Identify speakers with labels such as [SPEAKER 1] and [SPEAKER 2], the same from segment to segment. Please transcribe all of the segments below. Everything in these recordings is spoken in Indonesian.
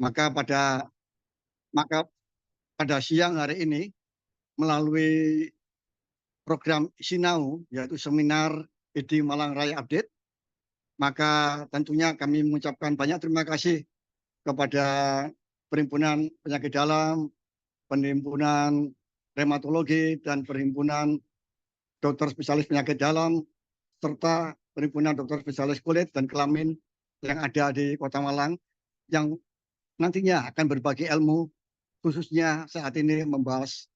[SPEAKER 1] Maka pada maka pada siang hari ini melalui program Sinau, yaitu seminar ID Malang Raya Update, maka tentunya kami mengucapkan banyak terima kasih kepada Perhimpunan Penyakit Dalam, Perhimpunan Rheumatologi, dan Perhimpunan Dokter Spesialis Penyakit Dalam, serta Perhimpunan Dokter Spesialis Kulit dan Kelamin yang ada di Kota Malang, yang nantinya akan berbagi ilmu, khususnya saat ini membahas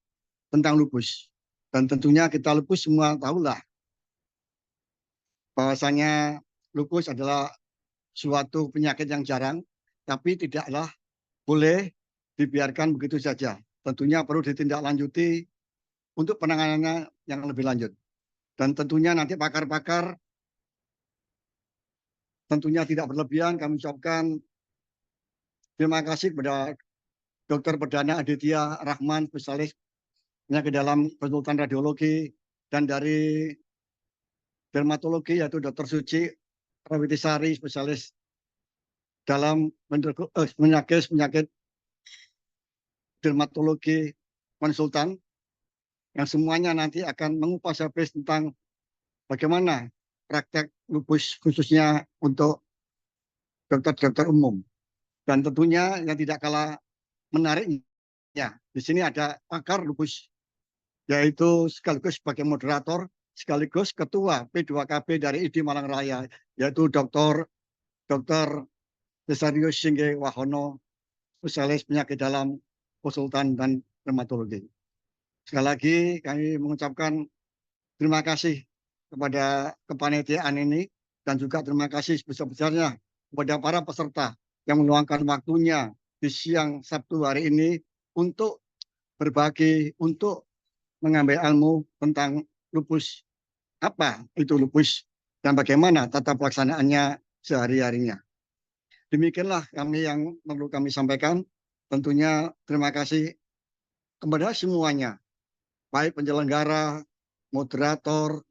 [SPEAKER 1] tentang lupus. Dan tentunya kita lupus semua tahulah bahwasanya lupus adalah suatu penyakit yang jarang, tapi tidaklah boleh dibiarkan begitu saja. Tentunya perlu ditindaklanjuti untuk penanganannya yang lebih lanjut. Dan tentunya nanti pakar-pakar tentunya tidak berlebihan kami ucapkan terima kasih kepada Dr. Perdana Aditya Rahman, spesialis penyakit dalam konsultan radiologi, dan dari dermatologi yaitu Dr. Suci Prawitisari, spesialis dalam penyakit dermatologi konsultan, yang semuanya nanti akan mengupas habis tentang bagaimana praktek lupus khususnya untuk dokter-dokter umum. Dan tentunya yang tidak kalah menariknya, di sini ada pakar lupus, yaitu sekaligus sebagai moderator, sekaligus ketua P2KB dari ID Malang Raya, yaitu Dr. Cesarius Singge Wahono, spesialis penyakit dalam, konsultan, dan dermatologi. Sekali lagi kami mengucapkan terima kasih kepada kepanitiaan ini, dan juga terima kasih sebesar-besarnya kepada para peserta yang meluangkan waktunya di siang Sabtu hari ini untuk berbagi, untuk mengambil ilmu tentang lupus, apa itu lupus, dan bagaimana tata pelaksanaannya sehari-harinya. Demikianlah kami yang perlu kami sampaikan. Tentunya terima kasih kepada semuanya, baik penyelenggara, moderator,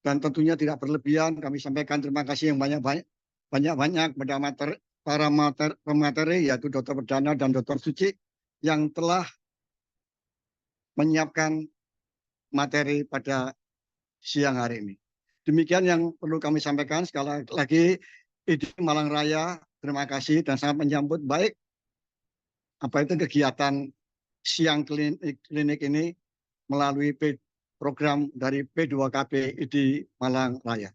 [SPEAKER 1] dan tentunya tidak berlebihan kami sampaikan terima kasih yang banyak-banyak kepada para pemateri, yaitu Dr. Perdana dan Dr. Suci, yang telah menyiapkan materi pada siang hari ini. Demikian yang perlu kami sampaikan. Sekali lagi, ID Malang Raya terima kasih dan sangat menyambut baik apa itu kegiatan siang klinik ini melalui program dari P2KB ID Malang Raya.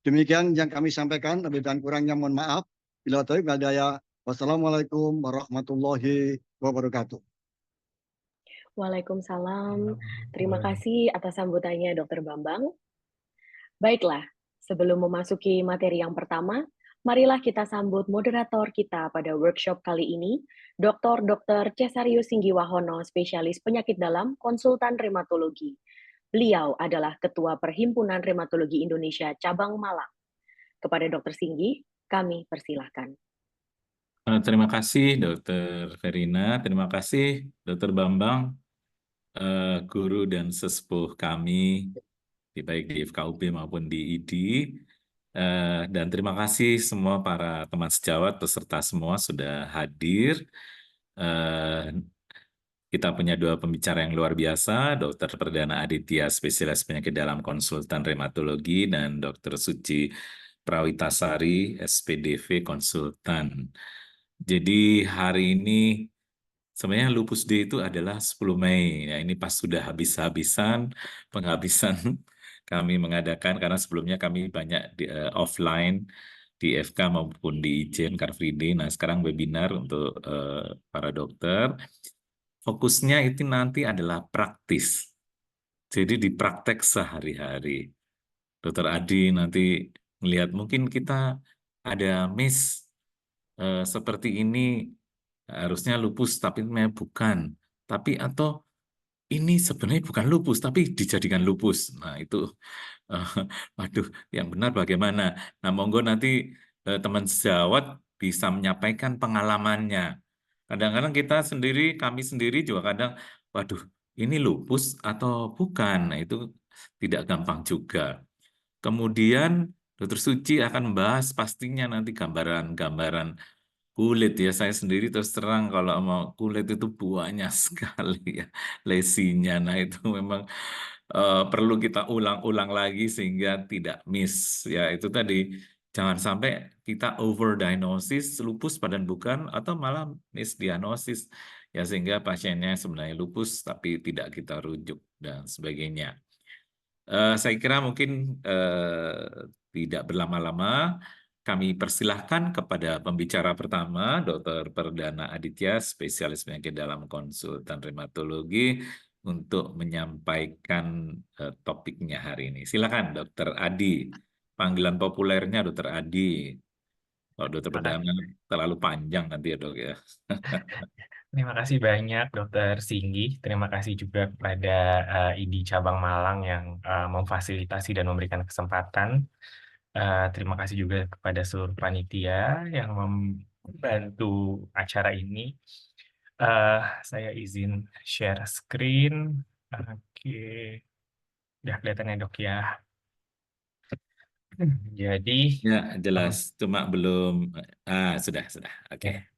[SPEAKER 1] Demikian yang kami sampaikan, lebih dan kurangnya mohon maaf. Bila taufiq wal hidayah. Wassalamualaikum warahmatullahi wabarakatuh.
[SPEAKER 2] Waalaikumsalam. Terima kasih atas sambutannya Dr. Bambang. Baiklah, sebelum memasuki materi yang pertama, marilah kita sambut moderator kita pada workshop kali ini, Dr. Cesarius Singgiwahono, spesialis penyakit dalam, konsultan rheumatologi. Beliau adalah Ketua Perhimpunan Rheumatologi Indonesia Cabang Malang. Kepada Dr. Singgi, kami persilahkan.
[SPEAKER 3] Terima kasih Dr. Verina, terima kasih Dr. Bambang, guru dan sesepuh kami, baik di FKUP maupun di ID. Dan terima kasih semua para teman sejawat, peserta semua sudah hadir. Kita punya dua pembicara yang luar biasa, Dr. Perdana Aditya, spesialis penyakit dalam, konsultan rheumatologi, dan Dr. Suci Prawitasari, SPDV, konsultan. Jadi hari ini sebenarnya Lupus Day itu adalah 10 Mei. Ya, ini pas sudah habis-habisan penghabisan kami mengadakan, karena sebelumnya kami banyak offline di FK maupun di IJEN, Car Free Day. Nah, sekarang webinar untuk para dokter. Fokusnya itu nanti adalah praktis. Jadi di praktek sehari-hari. Dokter Adi nanti melihat mungkin kita ada miss seperti ini, harusnya lupus tapi memang bukan. Tapi atau ini sebenarnya bukan lupus tapi dijadikan lupus. Nah itu, waduh, yang benar bagaimana? Nah monggo nanti teman sejawat bisa menyampaikan pengalamannya. Kadang-kadang kita sendiri, kami sendiri juga kadang, waduh, ini lupus atau bukan? Nah, itu tidak gampang juga. Kemudian, Dr. Suci akan membahas pastinya nanti gambaran-gambaran Kulit ya, saya sendiri terus terang kalau sama kulit itu banyak sekali ya lesinya. Nah itu memang perlu kita ulang-ulang lagi sehingga tidak miss. Ya itu tadi, jangan sampai kita overdiagnosis lupus padahal bukan, atau malah misdiagnosis. Ya sehingga pasiennya sebenarnya lupus tapi tidak kita rujuk dan sebagainya. Saya kira mungkin tidak berlama-lama, kami persilahkan kepada pembicara pertama, Dr. Perdana Aditya, spesialis penyakit dalam konsultan reumatologi, untuk menyampaikan topiknya hari ini. Silakan, Dr. Adi. Panggilan populernya Dr. Adi. Kalau Dr.
[SPEAKER 4] Terima
[SPEAKER 3] Perdana
[SPEAKER 4] kasih.
[SPEAKER 3] terlalu panjang nanti ya, Dok ya.
[SPEAKER 4] Terima kasih banyak Dokter Singgi. Terima kasih juga kepada ID Cabang Malang yang memfasilitasi dan memberikan kesempatan. Terima kasih juga kepada seluruh panitia yang membantu acara ini. Saya izin share screen. Oke, udah kelihatan ya Dok ya. Jadi,
[SPEAKER 3] Ya, jelas. Cuma belum, sudah. Oke.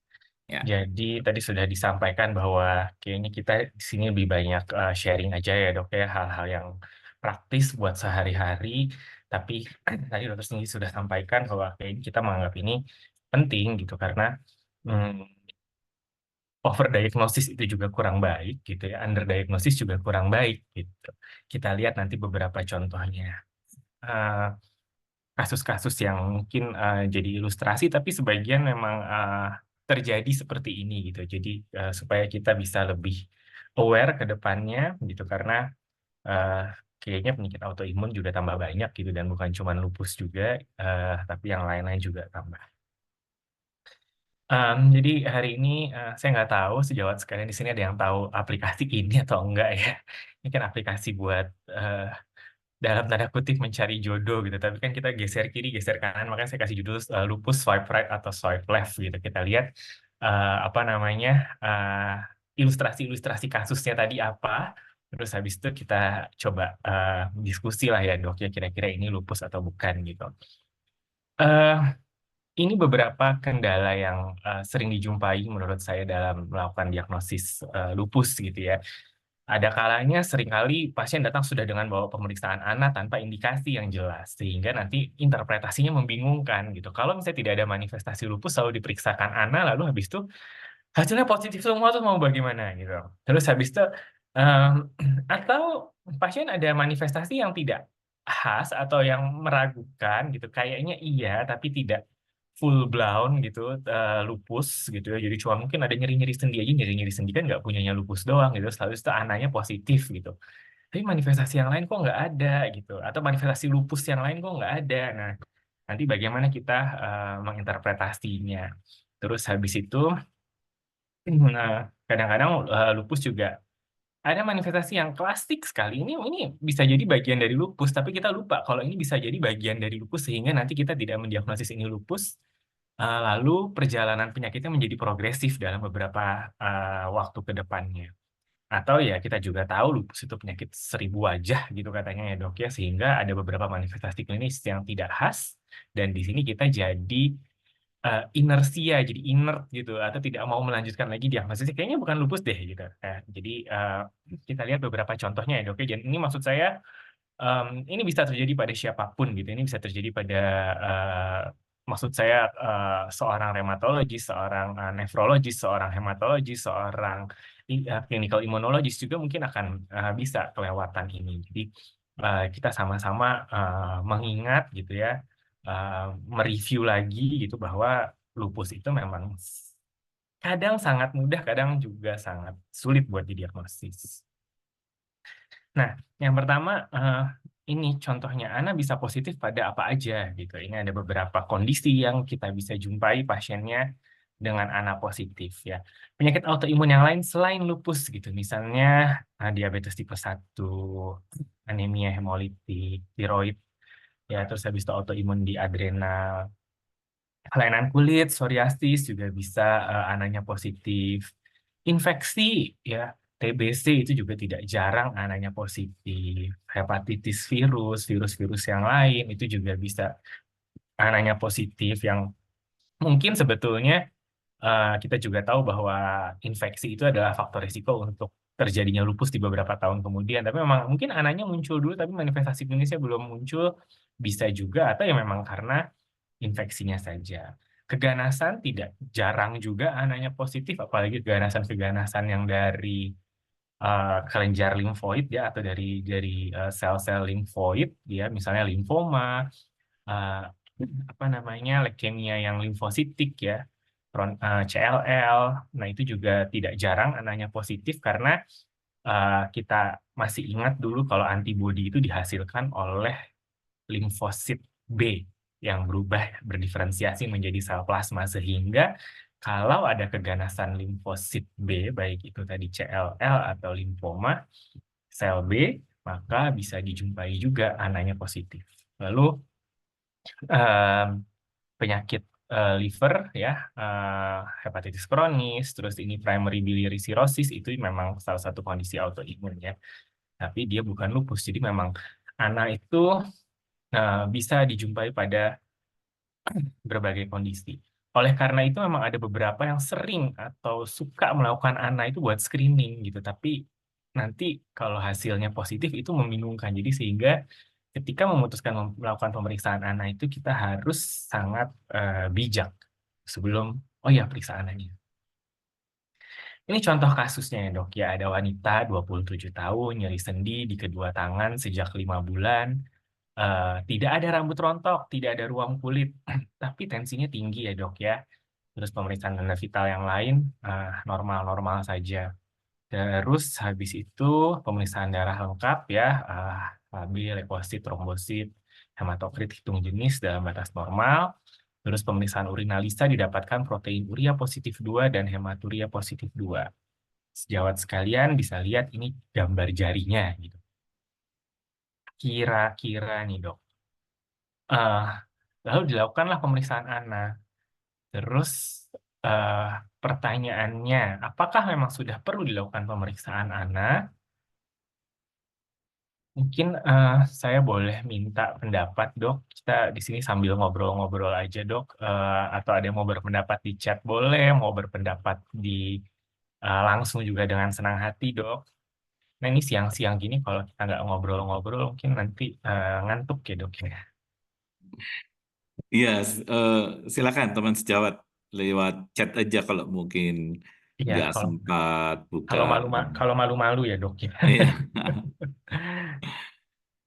[SPEAKER 4] ya.
[SPEAKER 3] Ya.
[SPEAKER 4] Jadi tadi sudah disampaikan bahwa kayaknya kita di sini lebih banyak sharing aja ya Dok ya, hal-hal yang praktis buat sehari-hari. Tapi tadi Dokter sendiri sudah sampaikan bahwa kayaknya kita menganggap ini penting gitu karena overdiagnosis itu juga kurang baik gitu ya, underdiagnosis juga kurang baik gitu. Kita lihat nanti beberapa contohnya. Kasus-kasus yang mungkin jadi ilustrasi, tapi sebagian memang terjadi seperti ini gitu. Jadi supaya kita bisa lebih aware ke depannya gitu, karena kayaknya penyakit autoimun juga tambah banyak gitu, dan bukan cuma lupus juga, tapi yang lain-lain juga tambah. Jadi hari ini saya nggak tahu sejawat sekalian di sini ada yang tahu aplikasi ini atau enggak ya. Ini kan aplikasi buat dalam tanda kutip mencari jodoh gitu, tapi kan kita geser kiri, geser kanan, makanya saya kasih judul lupus swipe right atau swipe left gitu. Kita lihat ilustrasi-ilustrasi kasusnya tadi apa, terus habis itu kita coba diskusi lah ya Dok ya, kira-kira ini lupus atau bukan gitu. Ini beberapa kendala yang sering dijumpai menurut saya dalam melakukan diagnosis lupus gitu ya. Ada kalanya seringkali pasien datang sudah dengan bawa pemeriksaan ANA tanpa indikasi yang jelas, sehingga nanti interpretasinya membingungkan gitu. Kalau misalnya tidak ada manifestasi lupus, selalu diperiksakan ANA, lalu habis itu hasilnya positif semua, tuh mau bagaimana gitu. Terus habis itu, atau pasien ada manifestasi yang tidak khas atau yang meragukan gitu, kayaknya iya tapi tidak full blown gitu, lupus gitu ya. Jadi cuma mungkin ada nyeri-nyeri sendi aja, nyeri-nyeri sendi kan nggak punyanya lupus doang gitu, habis itu ananya positif gitu. Tapi manifestasi yang lain kok nggak ada gitu, atau manifestasi lupus yang lain kok nggak ada. Nah, nanti bagaimana kita menginterpretasinya. Terus habis itu, kadang-kadang lupus juga ada manifestasi yang klasik sekali. Ini bisa jadi bagian dari lupus, tapi kita lupa kalau ini bisa jadi bagian dari lupus, sehingga nanti kita tidak mendiagnosis ini lupus. Lalu perjalanan penyakitnya menjadi progresif dalam beberapa waktu ke depannya. Atau ya kita juga tahu lupus itu penyakit 1000 wajah gitu katanya ya Dok ya, sehingga ada beberapa manifestasi klinis yang tidak khas, dan di sini kita jadi inersia, jadi inert gitu, atau tidak mau melanjutkan lagi diagnosisnya, kayaknya bukan lupus deh gitu. Jadi kita lihat beberapa contohnya ya Dok ya. Jadi ini maksud saya, ini bisa terjadi pada siapapun gitu. Ini bisa terjadi pada maksud saya seorang reumatologis, seorang nefrologis, seorang hematologis, seorang clinical immunologis juga mungkin akan bisa kelewatan ini. Jadi kita sama-sama mengingat gitu ya, mereview lagi gitu bahwa lupus itu memang kadang sangat mudah, kadang juga sangat sulit buat didiagnosis. Nah, yang pertama, ini contohnya, Ana bisa positif pada apa aja gitu. Ini ada beberapa kondisi yang kita bisa jumpai pasiennya dengan Ana positif ya. Penyakit autoimun yang lain selain lupus gitu, misalnya diabetes tipe 1, anemia hemolitik, tiroid, ya, terus habis itu autoimun di adrenal, kelainan kulit, psoriasis juga bisa ananya positif. Infeksi ya, TBC itu juga tidak jarang ananya positif. Hepatitis virus, virus-virus yang lain itu juga bisa ananya positif, yang mungkin sebetulnya Kita juga tahu bahwa infeksi itu adalah faktor risiko untuk terjadinya lupus di beberapa tahun kemudian. Tapi memang mungkin ananya muncul dulu, tapi manifestasi klinisnya belum muncul. Bisa juga, atau ya memang karena infeksinya saja. Keganasan tidak jarang juga ananya positif, apalagi keganasan-keganasan yang dari kelenjar limfoid ya, atau dari sel-sel limfoid ya, misalnya limfoma, eh, apa namanya, leukemia yang limfositik ya, CLL. Nah, itu juga tidak jarang ananya positif karena kita masih ingat dulu kalau antibodi itu dihasilkan oleh limfosit B yang berdiferensiasi menjadi sel plasma, sehingga kalau ada keganasan limfosit B, baik itu tadi CLL atau limfoma sel B, maka bisa dijumpai juga ananya positif. Lalu penyakit liver ya, hepatitis kronis, terus ini primary biliary cirrhosis, itu memang salah satu kondisi autoimun ya. Tapi dia bukan lupus, jadi memang ANA itu bisa dijumpai pada berbagai kondisi. Oleh karena itu memang ada beberapa yang sering atau suka melakukan ANA itu buat screening gitu, tapi nanti kalau hasilnya positif itu membingungkan. Jadi sehingga ketika memutuskan melakukan pemeriksaan ANA itu kita harus sangat bijak sebelum, oh ya, periksa ANA-nya. Ini contoh kasusnya ya dok, ya ada wanita 27 tahun, nyeri sendi di kedua tangan sejak 5 bulan, tidak ada rambut rontok, tidak ada ruam kulit, tapi tensinya tinggi ya dok ya. Terus pemeriksaan tanda vital yang lain normal-normal saja. Terus habis itu pemeriksaan darah lengkap ya, AB, leukosit, trombosit, hematokrit hitung jenis dalam batas normal. Terus pemeriksaan urinalisa didapatkan protein urea positif 2 dan hematuria positif 2. Sejawat sekalian bisa lihat ini gambar jarinya gitu. Kira-kira nih dok, lalu dilakukanlah pemeriksaan ANA. Terus pertanyaannya, apakah memang sudah perlu dilakukan pemeriksaan ANA? Mungkin saya boleh minta pendapat dok. Kita di sini sambil ngobrol-ngobrol aja dok. Atau ada yang mau berpendapat di chat boleh, mau berpendapat di langsung juga dengan senang hati dok. Nah ini siang-siang gini kalau kita nggak ngobrol-ngobrol mungkin nanti ngantuk ya dok ya.
[SPEAKER 3] Iya, silakan teman sejawat lewat chat aja kalau mungkin
[SPEAKER 4] Iya,
[SPEAKER 3] nggak sempat buka.
[SPEAKER 4] kalau malu-malu ya dok ya.
[SPEAKER 3] Iya.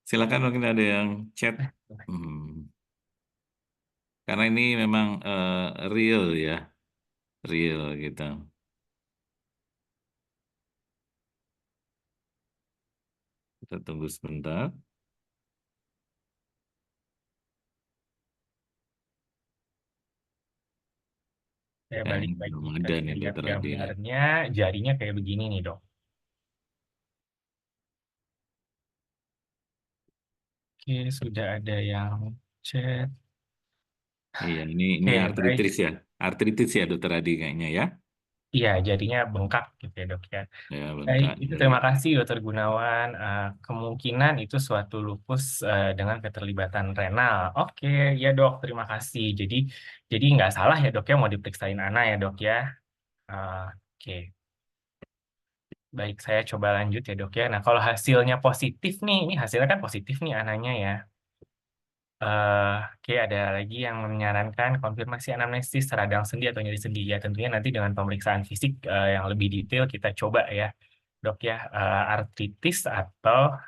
[SPEAKER 3] Silakan mungkin ada yang chat. Karena ini memang real ya, real gitu. Kita tunggu sebentar.
[SPEAKER 4] Saya balik lagi,
[SPEAKER 3] Belum
[SPEAKER 4] kita
[SPEAKER 3] ada nih
[SPEAKER 4] lihat
[SPEAKER 3] dokter Adi.
[SPEAKER 4] gambarnya, jarinya kayak begini nih dok. Oke, sudah ada yang chat.
[SPEAKER 3] Iya, ini
[SPEAKER 4] Oke,
[SPEAKER 3] artritis ya, artritis ya dokter Adi kayaknya ya.
[SPEAKER 4] Iya, jadinya bengkak gitu ya dok ya.
[SPEAKER 3] Ya,
[SPEAKER 4] Baik,
[SPEAKER 3] bengkak.
[SPEAKER 4] itu terima kasih dokter Gunawan. Kemungkinan itu suatu lupus dengan keterlibatan renal. Oke, ya dok, terima kasih. Jadi nggak salah ya dok ya mau diperiksain ANA ya dok ya. Oke, baik saya coba lanjut ya dok ya. Nah kalau hasilnya positif nih, ini hasilnya kan positif nih ANA-nya ya. Oke, ada lagi yang menyarankan konfirmasi anamnesis radang sendi atau nyeri sendi. Ya, tentunya nanti dengan pemeriksaan fisik yang lebih detail kita coba ya, dok ya, artritis atau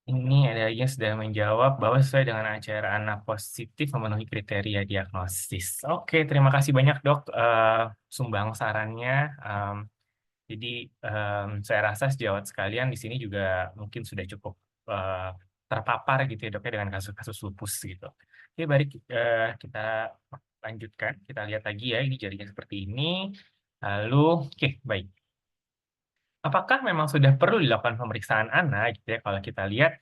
[SPEAKER 4] ini ada yang sudah menjawab bahwa sesuai dengan acara anak positif memenuhi kriteria diagnosis. Oke, terima kasih banyak dok sumbang sarannya. Jadi saya rasa sejawat sekalian di sini juga mungkin sudah cukup terpapar gitu ya dok ya dengan kasus-kasus lupus gitu. Oke, mari kita lanjutkan. Kita lihat lagi ya, ini jarinya seperti ini. Lalu, oke, baik. Apakah memang sudah perlu dilakukan pemeriksaan ANA gitu ya kalau kita lihat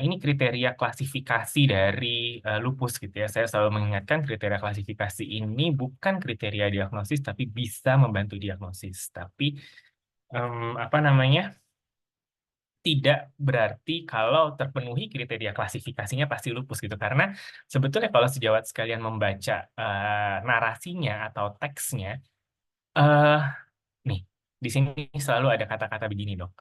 [SPEAKER 4] ini kriteria klasifikasi dari lupus gitu ya. Saya selalu mengingatkan kriteria klasifikasi ini bukan kriteria diagnosis tapi bisa membantu diagnosis. Tapi apa namanya? tidak berarti kalau terpenuhi kriteria klasifikasinya pasti lupus gitu. Karena sebetulnya kalau sejawat sekalian membaca narasinya atau teksnya, eh nih di sini selalu ada kata-kata begini dok.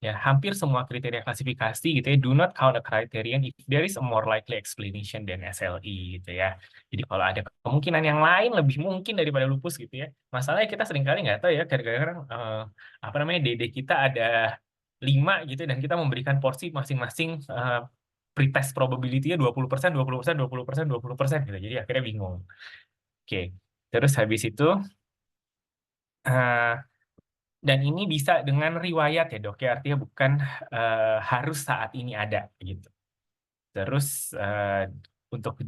[SPEAKER 4] Ya, hampir semua kriteria klasifikasi gitu ya, do not count a criterion if there is a more likely explanation than SLE gitu ya. Jadi kalau ada kemungkinan yang lain lebih mungkin daripada lupus gitu ya. Masalahnya kita seringkali nggak tahu ya, kadang-kadang apa namanya DD kita ada 5 gitu dan kita memberikan porsi masing-masing pretest probability-nya 20%, 20%, 20%, 20% gitu. Jadi akhirnya bingung. Oke. Terus habis itu eh, dan ini bisa dengan riwayat ya dok ya, artinya bukan harus saat ini ada gitu. Terus untuk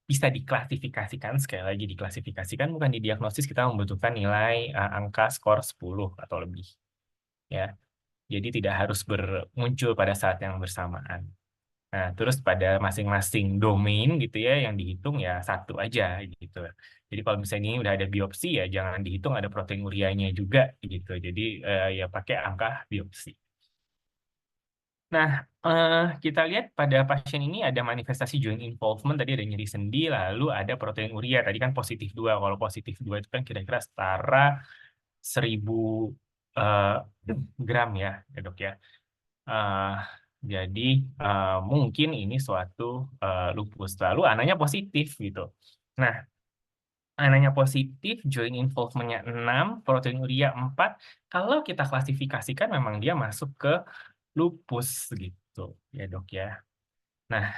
[SPEAKER 4] bisa diklasifikasikan, sekali lagi diklasifikasikan bukan didiagnosis, kita membutuhkan nilai angka skor 10 atau lebih. Ya, jadi tidak harus muncul pada saat yang bersamaan. Nah, terus pada masing-masing domain gitu ya yang dihitung ya satu aja gitu. Jadi kalau misalnya ini udah ada biopsi ya jangan dihitung ada proteinuria-nya juga gitu. Jadi ya pakai angka biopsi. Nah, kita lihat pada pasien ini ada manifestasi joint involvement, tadi ada nyeri sendi, lalu ada proteinuria, tadi kan positif 2. Kalau positif 2 itu kan kira-kira setara 1000 gram ya dok ya. Eh, jadi mungkin ini suatu lupus. Lalu ananya positif gitu. Nah, ananya positif, joint involvement-nya 6, proteinuria 4. Kalau kita klasifikasikan memang dia masuk ke lupus gitu ya dok ya. Nah,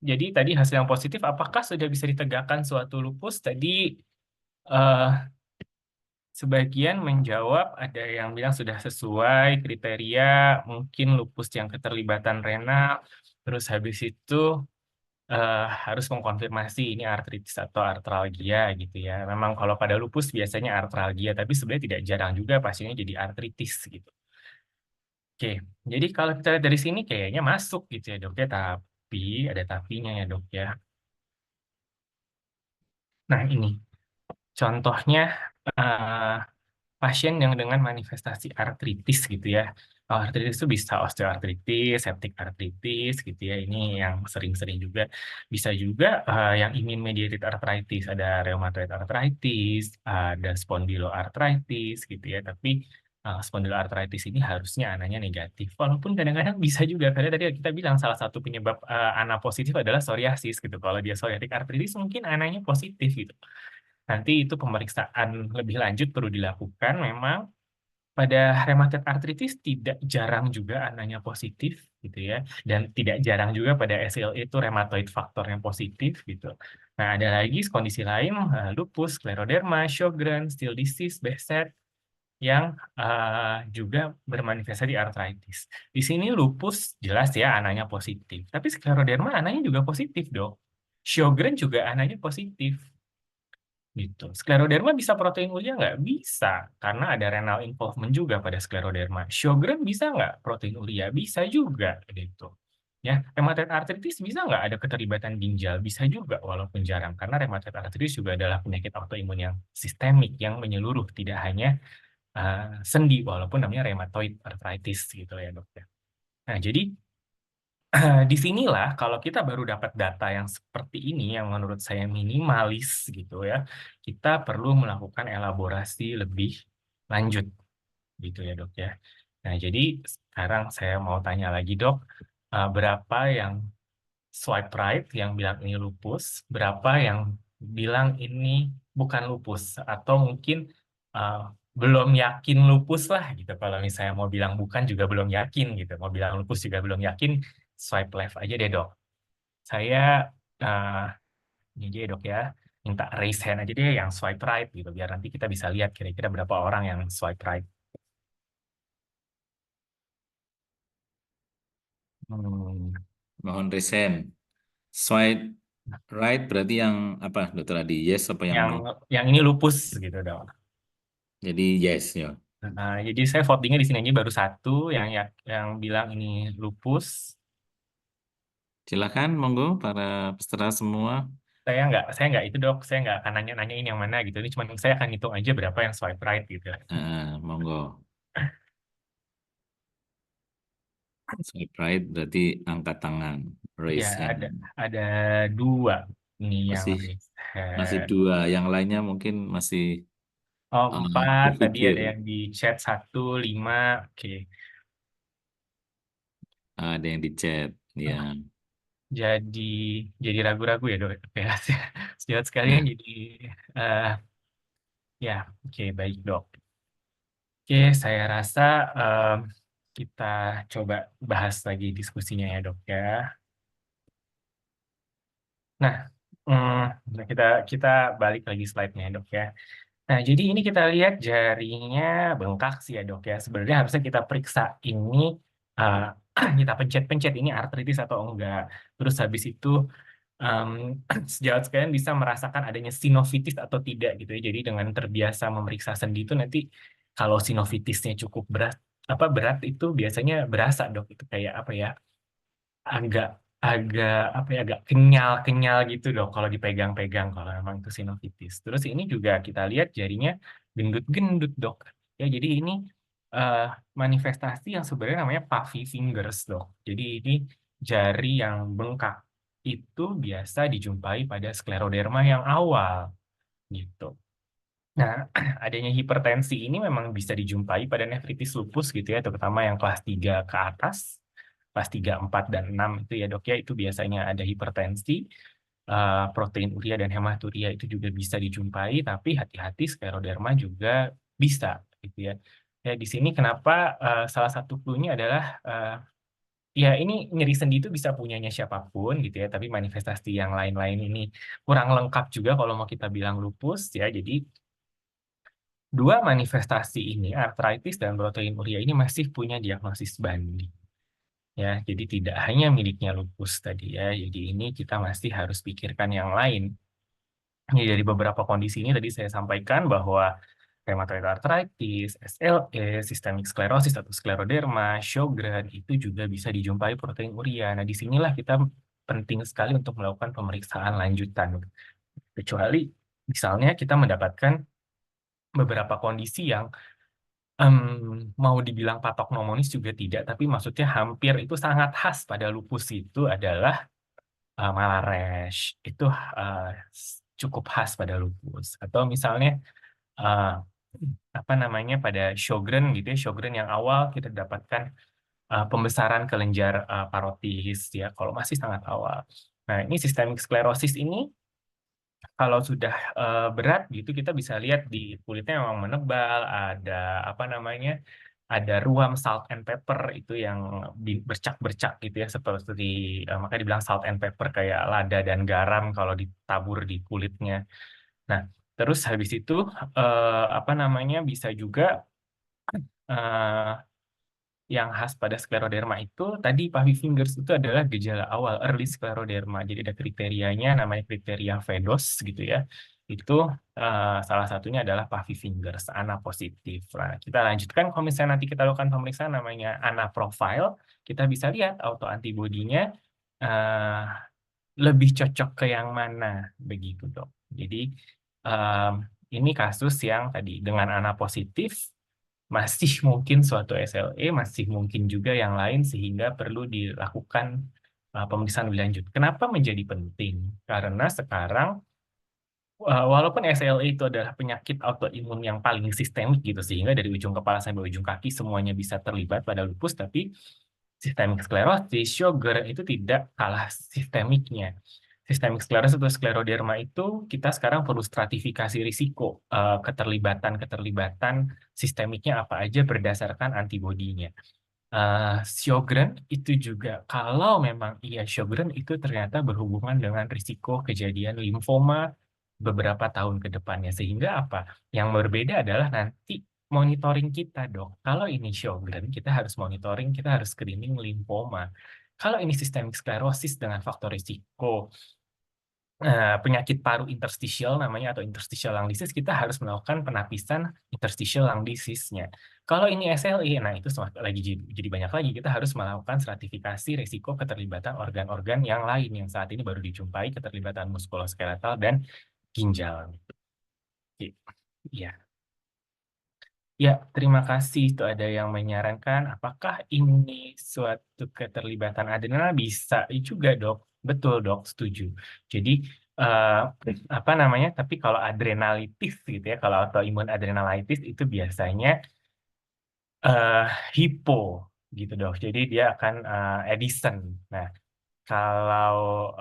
[SPEAKER 4] jadi tadi hasil yang positif apakah sudah bisa ditegakkan suatu lupus? Tadi eh, sebagian menjawab, ada yang bilang sudah sesuai kriteria, mungkin lupus yang keterlibatan renal, terus habis itu harus mengkonfirmasi ini artritis atau artralgia gitu ya. Memang kalau pada lupus biasanya artralgia, tapi sebenarnya tidak jarang juga pasiennya jadi artritis gitu. Oke, jadi kalau kita lihat dari sini kayaknya masuk gitu ya dok ya, tapi ada tapinya ya dok ya. Nah ini contohnya pasien yang dengan manifestasi artritis gitu ya. Kalau artritis itu bisa osteoartritis, septic artritis gitu ya. Ini yang sering-sering juga. Bisa juga yang immune mediated arthritis, ada rheumatoid arthritis, ada spondyloarthritis gitu ya. Tapi spondyloarthritis ini harusnya ananya negatif. Walaupun kadang-kadang bisa juga, karena tadi kita bilang salah satu penyebab ana positif adalah psoriasis gitu. Kalau dia psoriatic arthritis mungkin ananya positif gitu. Nanti itu pemeriksaan lebih lanjut perlu dilakukan. Memang pada rheumatoid arthritis tidak jarang juga ananya positif gitu ya. Dan tidak jarang juga pada SLE itu rheumatoid faktor yang positif gitu. Nah, ada lagi kondisi lain lupus, scleroderma, Sjogren, Still disease, Behcet yang juga bermanifestasi arthritis. Di sini lupus jelas ya ananya positif, tapi scleroderma ananya juga positif, dok. Sjogren juga ananya positif. Gitu. Skleroderma bisa proteinuria nggak? Bisa, karena ada renal involvement juga pada skleroderma. Sjogren bisa nggak proteinuria? Bisa juga, gitu. Ya, rheumatoid arthritis bisa nggak ada keterlibatan ginjal? Bisa juga, walaupun jarang. Karena rheumatoid arthritis juga adalah penyakit autoimun yang sistemik, yang menyeluruh, tidak hanya sendi, walaupun namanya rheumatoid arthritis, gitu ya dok. Nah, jadi disinilah kalau kita baru dapat data yang seperti ini yang menurut saya minimalis gitu ya, kita perlu melakukan elaborasi lebih lanjut gitu ya dok ya. Nah jadi sekarang saya mau tanya lagi dok, berapa yang swipe right yang bilang ini lupus, berapa yang bilang ini bukan lupus, atau mungkin uh, belum yakin lupus lah gitu. Kalau misalnya mau bilang bukan juga belum yakin gitu, mau bilang lupus juga belum yakin, swipe left aja deh dok. Saya uh, ini aja ya dok ya, minta raise hand aja deh yang swipe right gitu, biar nanti kita bisa lihat kira-kira berapa orang yang swipe right.
[SPEAKER 3] Mohon resen. Swipe right berarti yang apa, dokter Adi? Yes apa yang no?
[SPEAKER 4] Yang ini lupus gitu dok.
[SPEAKER 3] Jadi yes ya.
[SPEAKER 4] Jadi saya votingnya di sini aja baru 1 yang bilang ini lupus.
[SPEAKER 3] Silakan, monggo para peserta semua.
[SPEAKER 4] Saya nggak itu dok, saya nggak akan nanyain yang mana gitu. Ini cuma saya akan hitung aja berapa yang swipe right gitu.
[SPEAKER 3] Monggo. Swipe right berarti angkat tangan,
[SPEAKER 4] Ya,
[SPEAKER 3] raise hand.
[SPEAKER 4] ada 2 nih yang
[SPEAKER 3] Masih
[SPEAKER 4] raise
[SPEAKER 3] masih
[SPEAKER 4] hand.
[SPEAKER 3] 2, yang lainnya mungkin masih
[SPEAKER 4] Oh, 4, tadi
[SPEAKER 3] berpikir.
[SPEAKER 4] ada yang di chat 1, 5, oke.
[SPEAKER 3] Ada yang di chat, ya.
[SPEAKER 4] Jadi ragu-ragu ya dok. Oke, sejauh sekalian jadi eh, ya, oke baik dok. Oke, saya rasa kita coba bahas lagi diskusinya ya dok ya. Nah, kita balik lagi slide-nya dok ya. Nah, jadi ini kita lihat jarinya bengkak sih ya dok ya. Sebenarnya harusnya kita periksa ini, eh, kita pencet-pencet ini artritis atau enggak. Terus habis itu sejawat sekalian bisa merasakan adanya sinovitis atau tidak gitu ya. Jadi dengan terbiasa memeriksa sendi itu nanti kalau sinovitisnya cukup berat itu biasanya berasa dok, itu kayak apa ya, agak agak apa ya, agak kenyal gitu dok kalau dipegang-pegang kalau memang itu sinovitis. Terus ini juga kita lihat jarinya gendut-gendut dok ya. Jadi ini eh, manifestasi yang sebenarnya namanya puffy fingers dok. Jadi ini jari yang bengkak itu biasa dijumpai pada skleroderma yang awal gitu. Nah, adanya hipertensi ini memang bisa dijumpai pada nefritis lupus gitu ya, terutama yang kelas 3 ke atas. Kelas 3, 4, dan 6 itu ya dok ya, itu biasanya ada hipertensi, proteinuria dan hematuria itu juga bisa dijumpai, tapi hati-hati skleroderma juga bisa gitu ya. Ya di sini kenapa salah satu clue-nya adalah ya ini nyeri sendi itu bisa punyanya siapapun gitu ya, tapi manifestasi yang lain-lain ini kurang lengkap juga kalau mau kita bilang lupus ya. Jadi 2 manifestasi ini, artritis dan proteinuria ini masih punya diagnosis banding. Ya, jadi tidak hanya miliknya lupus tadi ya. Jadi ini kita masih harus pikirkan yang lain. Ya, dari beberapa kondisi ini tadi saya sampaikan bahwa rheumatoid arthritis, SLE, systemic sclerosis atau skleroderma, Sjogren itu juga bisa dijumpai proteinuria. Nah, disinilah kita penting sekali untuk melakukan pemeriksaan lanjutan. Kecuali misalnya kita mendapatkan beberapa kondisi yang mau dibilang patognomonis juga tidak, tapi maksudnya hampir itu sangat khas pada lupus itu adalah malar rash. Itu cukup khas pada lupus. Atau misalnya eh, apa namanya pada Sjogren gitu ya, Sjogren yang awal kita dapatkan pembesaran kelenjar parotis ya, kalau masih sangat awal. Nah, ini sistemik sklerosis ini kalau sudah berat gitu kita bisa lihat di kulitnya memang menebal, ada apa namanya, ada ruam salt and pepper itu yang bercak-bercak gitu ya, seperti makanya dibilang salt and pepper kayak lada dan garam kalau ditabur di kulitnya. Nah, terus habis itu apa namanya, bisa juga eh, yang khas pada skleroderma itu tadi puffy fingers itu adalah gejala awal early skleroderma. Jadi ada kriterianya namanya kriteria FEDOS gitu ya. Itu salah satunya adalah puffy fingers, ANA positif. Nah, kita lanjutkan kalau misalnya nanti kita lakukan pemeriksaan namanya ANA profile, kita bisa lihat autoantibodinya eh, lebih cocok ke yang mana begitu dok. Jadi em, ini kasus yang tadi dengan ANA positif masih mungkin suatu SLE, masih mungkin juga yang lain sehingga perlu dilakukan pemeriksaan lebih lanjut. Kenapa menjadi penting? Karena sekarang walaupun SLE itu adalah penyakit autoimun yang paling sistemik gitu, sehingga dari ujung kepala sampai ujung kaki semuanya bisa terlibat pada lupus, tapi sistemik sklerosis, Sjogren itu tidak kalah sistemiknya. Sistemik sklerosis atau skleroderma itu kita sekarang perlu stratifikasi risiko keterlibatan sistemiknya apa aja berdasarkan antibodinya. Sjogren itu juga kalau memang iya Sjogren itu ternyata berhubungan dengan risiko kejadian limfoma beberapa tahun ke depannya. Sehingga apa? Yang berbeda adalah nanti monitoring kita dok. Kalau ini Sjogren, kita harus monitoring, kita harus screening limfoma. Kalau ini sistemik sklerosis dengan faktor risiko penyakit paru interstitial namanya atau interstitial lung disease, kita harus melakukan penapisan interstitial lung disease-nya. Kalau ini SLE, nah itu lagi jadi banyak lagi, kita harus melakukan stratifikasi risiko keterlibatan organ-organ yang lain yang saat ini baru dijumpai, keterlibatan muskuloskeletal dan ginjal. Iya. Ya, terima kasih. Itu ada yang menyarankan, apakah ini suatu keterlibatan adrenal? Bisa juga, Dok. Betul, Dok. Setuju. Jadi, eh, apa namanya? Tapi kalau adrenalitis gitu ya, kalau autoimun adrenalitis itu biasanya eh, hipo gitu, Dok. Jadi dia akan Edison. Nah, kalau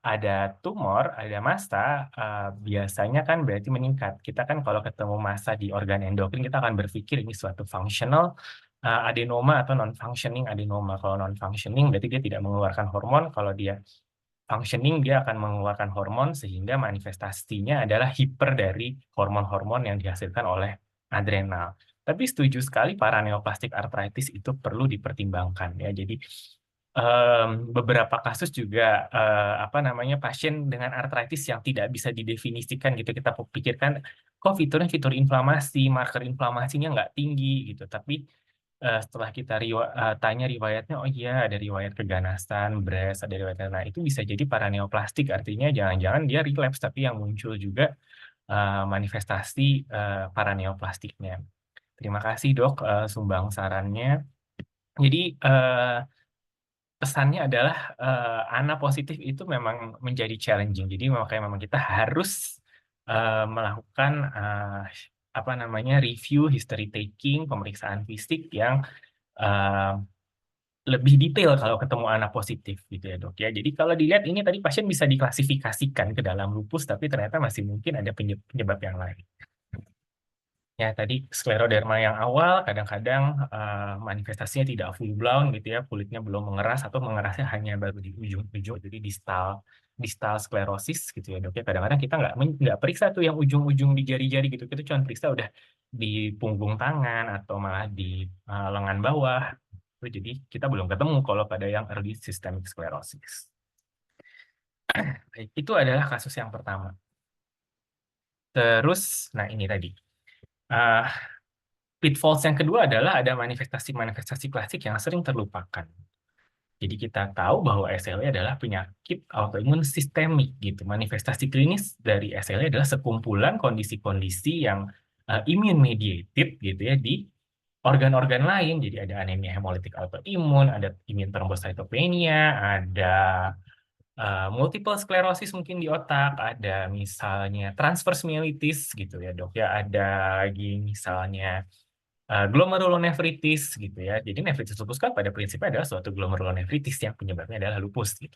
[SPEAKER 4] ada tumor, ada massa, biasanya kan berarti meningkat. Kita kan kalau ketemu massa di organ endokrin, kita akan berpikir ini suatu functional adenoma atau non-functioning adenoma. Kalau non-functioning berarti dia tidak mengeluarkan hormon. Kalau dia functioning, dia akan mengeluarkan hormon sehingga manifestasinya adalah hiper dari hormon-hormon yang dihasilkan oleh adrenal. Tapi setuju sekali paraneoplastic arthritis itu perlu dipertimbangkan ya. Jadi beberapa kasus juga apa namanya pasien dengan artritis yang tidak bisa didefinisikan gitu, kita pikirkan kok fiturnya fitur inflamasi, marker inflamasinya nggak tinggi gitu, tapi setelah kita tanya riwayatnya, oh iya ada riwayat keganasan breast, ada riwayat, nah itu bisa jadi paraneoplastik, artinya jangan-jangan dia relapse tapi yang muncul juga manifestasi paraneoplastiknya. Terima kasih dok sumbang sarannya. Jadi pesannya adalah ANA positif itu memang menjadi challenging. Jadi makanya memang kita harus melakukan apa namanya review, history taking, pemeriksaan fisik yang eh, lebih detail kalau ketemu ANA positif gitu ya dok ya. Jadi kalau dilihat ini tadi pasien bisa diklasifikasikan ke dalam lupus, tapi ternyata masih mungkin ada penyebab yang lain. Ya, tadi skleroderma yang awal kadang-kadang manifestasinya tidak full blown gitu ya, kulitnya belum mengeras atau mengerasnya hanya baru di ujung-ujung, jadi distal distal sklerosis gitu ya dok ya. Kadang-kadang kita nggak periksa tuh yang ujung-ujung di jari-jari gitu, kita cuma periksa udah di punggung tangan atau malah di lengan bawah. Jadi kita belum ketemu kalau pada yang early systemic sclerosis. Baik, itu adalah kasus yang pertama. Terus, nah ini tadi. Uh, Pitfalls yang kedua adalah ada manifestasi-manifestasi klasik yang sering terlupakan. Jadi kita tahu bahwa SLE adalah penyakit autoimun sistemik gitu. Manifestasi klinis dari SLE adalah sekumpulan kondisi-kondisi yang immune mediated gitu ya di organ-organ lain. Jadi ada anemia hemolitik autoimun, ada immune thrombocytopenia, ada multiple sclerosis mungkin di otak, ada misalnya transverse myelitis gitu ya dok ya, ada lagi misalnya glomerulonefritis gitu ya. Jadi nefritis lupus kan pada prinsipnya adalah suatu glomerulonefritis yang penyebabnya adalah lupus gitu.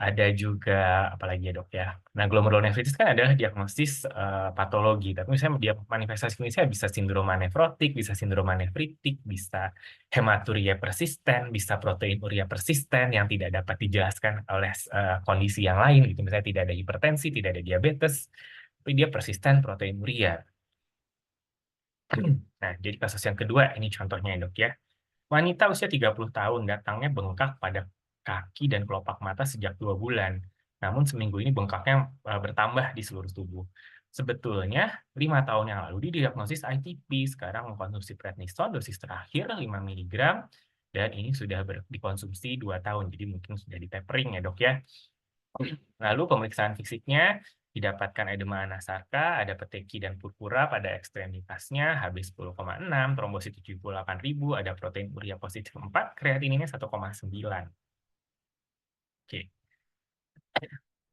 [SPEAKER 4] Ada juga apalagi ya dok ya. Nah glomerulonefritis kan adalah diagnosis patologi. Tapi misalnya dia manifestasi klinisnya bisa sindroma nefrotik, bisa sindroma nefritik, bisa hematuria persisten, bisa proteinuria persisten yang tidak dapat dijelaskan oleh kondisi yang lain gitu. Misalnya tidak ada hipertensi, tidak ada diabetes, tapi dia persisten proteinuria. Nah, jadi kasus yang kedua, ini contohnya ya dok ya. Wanita usia 30 tahun datangnya bengkak pada kaki dan kelopak mata sejak 2 bulan. Namun seminggu ini bengkaknya bertambah di seluruh tubuh. Sebetulnya 5 tahun yang lalu didiagnosis ITP, sekarang mengkonsumsi prednison dosis terakhir 5 mg, dan ini sudah dikonsumsi 2 tahun, jadi mungkin sudah di tapering ya dok ya. Lalu pemeriksaan fisiknya didapatkan edema anasarka, ada peteki dan purpura pada ekstremitasnya, Hb 10,6, trombosit 78.000, ada protein urea positif 4, kreatininnya 1,9. Oke.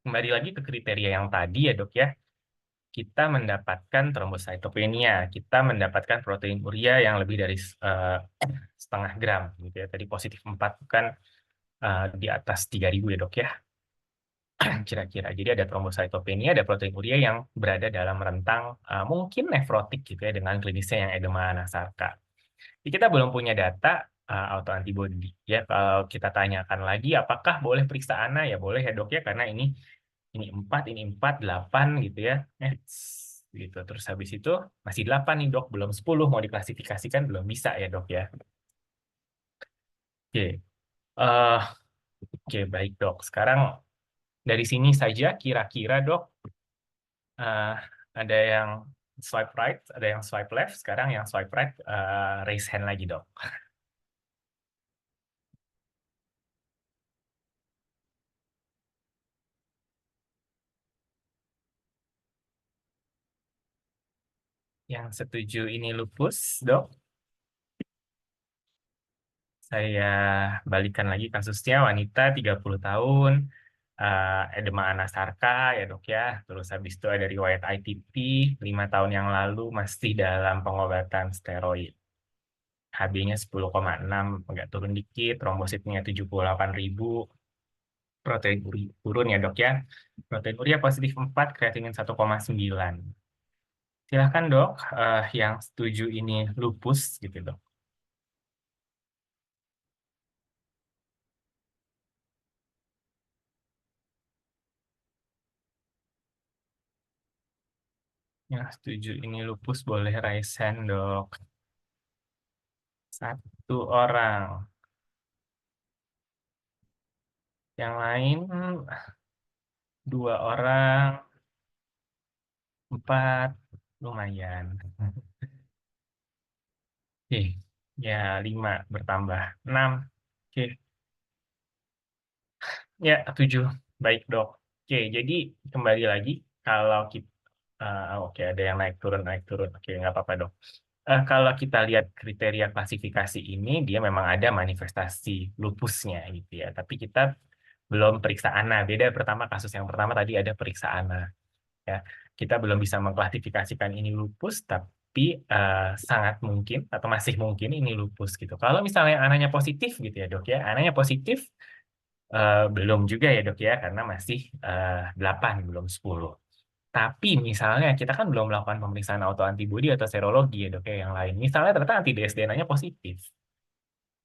[SPEAKER 4] Kembali lagi ke kriteria yang tadi ya dok ya. Kita mendapatkan trombositopenia, kita mendapatkan protein urea yang lebih dari setengah gram gitu ya. Tadi positif 4 bukan di atas 3.000 ya dok ya. Kira-kira. Jadi ada trombositopenia, ada protein urea yang berada dalam rentang mungkin nefrotik gitu ya dengan klinisnya yang edema anasarka. Jadi kita belum punya data autoantibody ya. Kalau kita tanyakan lagi apakah boleh periksa ANA ya boleh ya dok ya, karena ini 4, ini 4, 8 gitu ya. Gitu. Terus habis itu masih 8 nih dok, belum 10 mau diklasifikasikan belum bisa ya dok ya. Oke. Oke, baik dok. Sekarang dari sini saja kira-kira dok ada yang swipe right, ada yang swipe left. Sekarang yang swipe right raise hand lagi dok. Yang setuju ini lupus, Dok? Saya balikan lagi kasusnya, wanita 30 tahun, edema anasarka ya dok ya, terus habis itu ada riwayat ITP, 5 tahun yang lalu masih dalam pengobatan steroid. HB-nya 10,6, agak turun dikit, trombositnya 78.000, protein uri turun ya dok ya. Protein urea positif 4, kreatinin 1,9. Silahkan dok, yang setuju ini lupus gitu dok. Yang setuju ini lupus boleh raise hand dok. 1 orang. Yang lain 2 orang, 4, lumayan. Oke, ya 5 bertambah 6. Oke, ya 7. Baik dok. Oke, jadi kembali lagi kalau kita oke ada yang naik turun. Oke, nggak apa-apa dok. Kalau kita lihat kriteria klasifikasi ini, dia memang ada manifestasi lupusnya gitu ya. Tapi kita belum periksa ANA. Beda pertama kasus yang pertama tadi ada periksa ANA. Ya, kita belum bisa mengklasifikasikan ini lupus, tapi sangat mungkin atau masih mungkin ini lupus gitu. Kalau misalnya ananya positif gitu ya dok ya, ananya positif belum juga ya dok ya, karena masih 8, belum 10. Tapi misalnya kita kan belum melakukan pemeriksaan autoantibodi atau serologi ya dok ya yang lain. Misalnya ternyata anti-dsDNA-nya positif,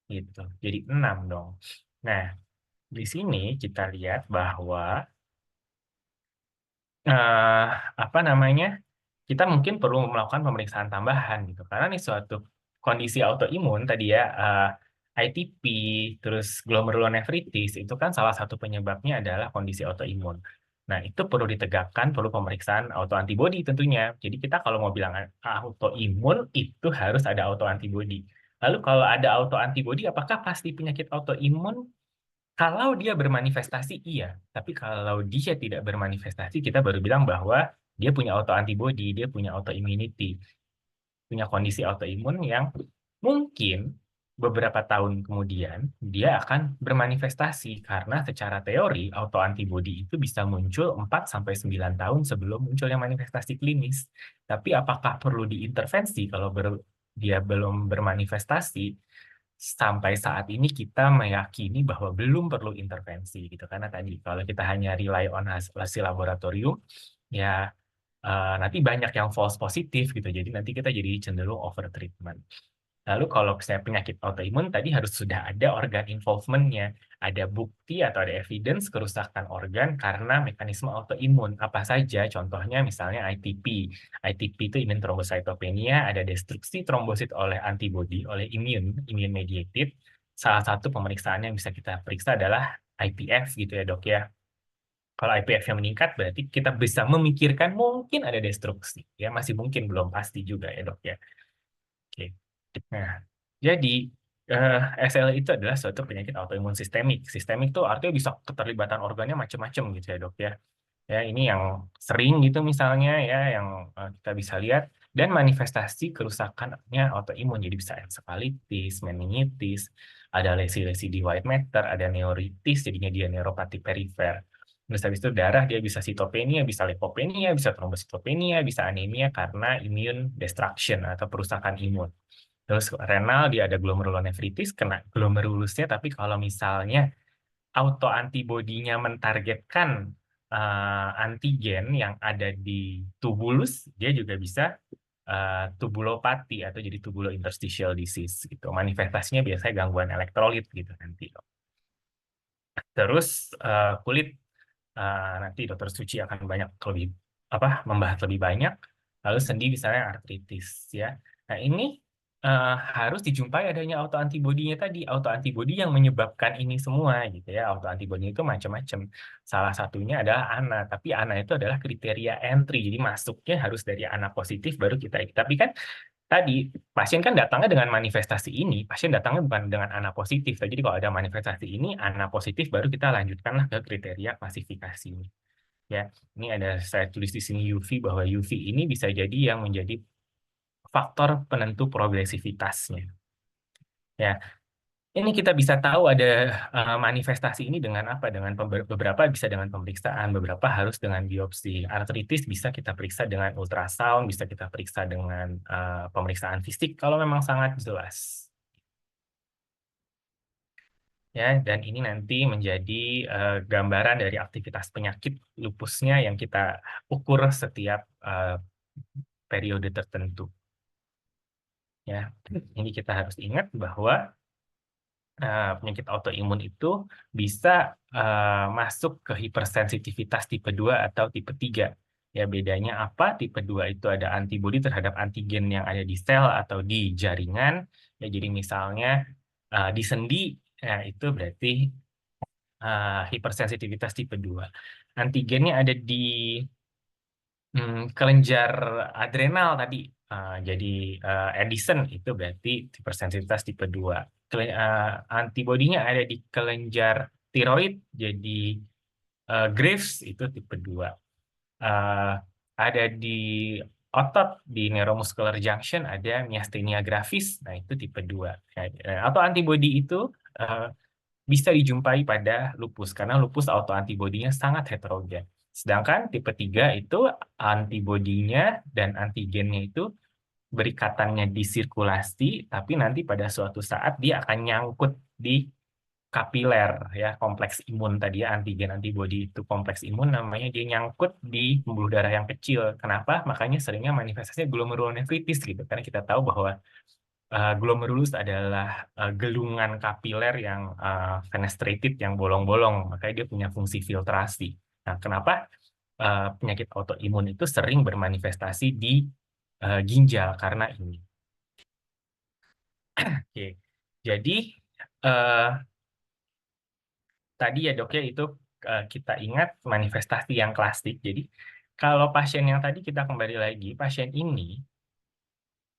[SPEAKER 4] gitu. Jadi 6 dong. Nah, di sini kita lihat bahwa apa namanya, kita mungkin perlu melakukan pemeriksaan tambahan gitu. Karena nih suatu kondisi autoimun tadi ya, ITP, terus glomerulonefritis, itu kan salah satu penyebabnya adalah kondisi autoimun. Nah, itu perlu ditegakkan, perlu pemeriksaan autoantibodi tentunya. Jadi kita kalau mau bilang autoimun, itu harus ada autoantibodi. Lalu kalau ada autoantibodi, apakah pasti penyakit autoimun? Kalau dia bermanifestasi, iya. Tapi kalau dia tidak bermanifestasi, kita baru bilang bahwa dia punya autoantibody, dia punya autoimmunity, punya kondisi autoimun yang mungkin beberapa tahun kemudian dia akan bermanifestasi karena secara teori autoantibody itu bisa muncul 4-9 tahun sebelum munculnya manifestasi klinis. Tapi apakah perlu diintervensi kalau dia belum bermanifestasi? Sampai saat ini kita meyakini bahwa belum perlu intervensi gitu, karena tadi kalau kita hanya rely on hasil laboratorium ya nanti banyak yang false positif gitu, jadi nanti kita jadi cenderung over treatment. Lalu kalau misalnya penyakit autoimun tadi harus sudah ada organ involvement-nya, ada bukti atau ada evidence kerusakan organ karena mekanisme autoimun. Apa saja? Contohnya misalnya ITP. ITP itu immune thrombocytopenia, ada destruksi trombosit oleh antibody, oleh immune mediated. Salah satu pemeriksaan yang bisa kita periksa adalah IPF gitu ya dok ya. Kalau IPF-nya meningkat berarti kita bisa memikirkan mungkin ada destruksi. Ya masih mungkin, belum pasti juga ya dok ya. Oke. Nah, jadi SLE itu adalah suatu penyakit autoimun sistemik. Sistemik itu artinya bisa keterlibatan organnya macam-macam gitu ya dok ya. Ya ini yang sering gitu misalnya ya yang kita bisa lihat, dan manifestasi kerusakannya autoimun jadi bisa encephalitis, meningitis, ada lesi-lesi di white matter, ada neuritis jadinya dia neuropati perifer. Terus habis itu darah dia bisa sitopenia, bisa leukopenia, bisa trombositopenia, bisa anemia karena immune destruction atau perusakan imun. Terus renal dia ada glomerulonefritis, kena glomerulusnya, tapi kalau misalnya autoantibodinya mentargetkan antigen yang ada di tubulus, dia juga bisa tubulopati atau jadi tubulointerstitial disease gitu. Manifestasinya biasanya gangguan elektrolit gitu nanti. Terus kulit nanti Dokter Suci akan banyak lebih membahas lebih banyak. Lalu sendi misalnya artritis ya. Nah ini harus dijumpai adanya autoantibodinya tadi, autoantibodi yang menyebabkan ini semua gitu ya. Autoantibodi itu macam-macam. Salah satunya adalah ANA, tapi ANA itu adalah kriteria entry. Jadi masuknya harus dari ANA positif baru kita. Tapi kan tadi pasien kan datangnya dengan manifestasi ini, pasien datangnya bukan dengan ANA positif. Jadi kalau ada manifestasi ini, ANA positif baru kita lanjutkanlah ke kriteria klasifikasi ini. Ya, ini ada saya tulis di sini UV, bahwa UV ini bisa jadi yang menjadi faktor penentu progresivitasnya. Ya, ini kita bisa tahu ada manifestasi ini dengan apa? Dengan beberapa bisa dengan pemeriksaan, beberapa harus dengan biopsi. Artritis bisa kita periksa dengan ultrasound, bisa kita periksa dengan pemeriksaan fisik kalau memang sangat jelas. Ya, dan ini nanti menjadi gambaran dari aktivitas penyakit lupusnya yang kita ukur setiap periode tertentu. Ya, ini kita harus ingat bahwa penyakit autoimun itu bisa masuk ke hipersensitivitas tipe 2 atau tipe 3. Ya, bedanya apa? Tipe 2 itu ada antibodi terhadap antigen yang ada di sel atau di jaringan. Ya, jadi misalnya di sendi, ya, itu berarti hipersensitivitas tipe 2. Antigennya ada di kelenjar adrenal tadi. Jadi Addison itu berarti hipersensitivitas tipe 2. Antibodinya ada di kelenjar tiroid, jadi Graves itu tipe 2. Ada di otot, di neuromuscular junction ada myasthenia gravis, nah itu tipe 2. Atau antibodi itu bisa dijumpai pada lupus, karena lupus autoantibodinya sangat heterogen. Sedangkan tipe 3 itu antibodinya dan antigennya itu berikatannya di sirkulasi, tapi nanti pada suatu saat dia akan nyangkut di kapiler, ya, kompleks imun tadi ya, antigen antibodi itu kompleks imun, namanya dia nyangkut di pembuluh darah yang kecil. Kenapa? Makanya seringnya manifestasinya glomerulonefritis gitu, karena kita tahu bahwa glomerulus adalah gelungan kapiler yang fenestrated, yang bolong-bolong, makanya dia punya fungsi filtrasi. Nah, kenapa penyakit autoimun itu sering bermanifestasi di ginjal? Karena ini. Oke. Jadi tadi ya dok ya, itu kita ingat manifestasi yang klasik. Jadi kalau pasien yang tadi, kita kembali lagi, pasien ini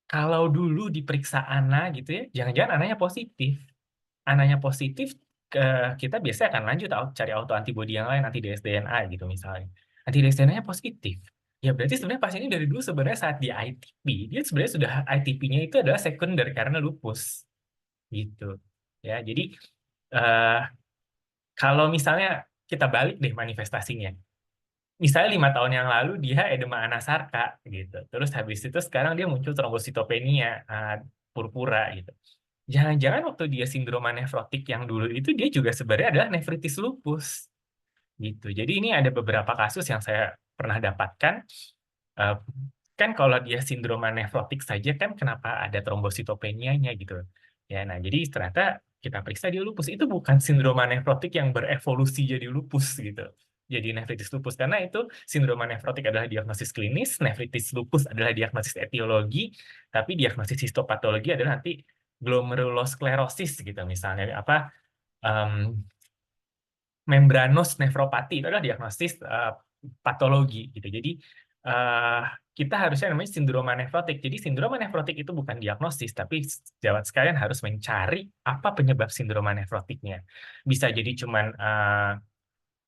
[SPEAKER 4] kalau dulu diperiksa ANA gitu ya, jangan-jangan ANA-nya positif. ANA-nya positif, kita biasanya akan lanjut cari autoantibodi yang lain, anti dsDNA gitu misalnya. Anti dsDNA-nya positif. Ya berarti sebenarnya pasien ini dari dulu sebenarnya saat di ITP, dia sebenarnya sudah ITP-nya itu adalah sekunder karena lupus. Gitu. Ya, jadi kalau misalnya kita balik deh manifestasinya. Misalnya 5 tahun yang lalu dia edema anasarka gitu. Terus habis itu sekarang dia muncul trombositopenia purpura gitu. Jangan-jangan waktu dia sindroma nefrotik yang dulu itu dia juga sebenarnya adalah nefritis lupus gitu. Jadi ini ada beberapa kasus yang saya pernah dapatkan. Kan kalau dia sindroma nefrotik saja kan kenapa ada trombositopenianya gitu. Ya, nah jadi ternyata kita periksa dia lupus, itu bukan sindroma nefrotik yang berevolusi jadi lupus gitu. Jadi nefritis lupus, karena itu sindroma nefrotik adalah diagnosis klinis, nefritis lupus adalah diagnosis etiologi, tapi diagnosis histopatologi adalah nanti glomerulosklerosis gitu misalnya, apa membranous nefropati, itu adalah diagnosis patologi gitu. Jadi kita harusnya namanya sindroma nefrotik. Jadi sindroma nefrotik itu bukan diagnosis, tapi sejawat sekalian harus mencari apa penyebab sindroma nefrotiknya. Bisa jadi cuman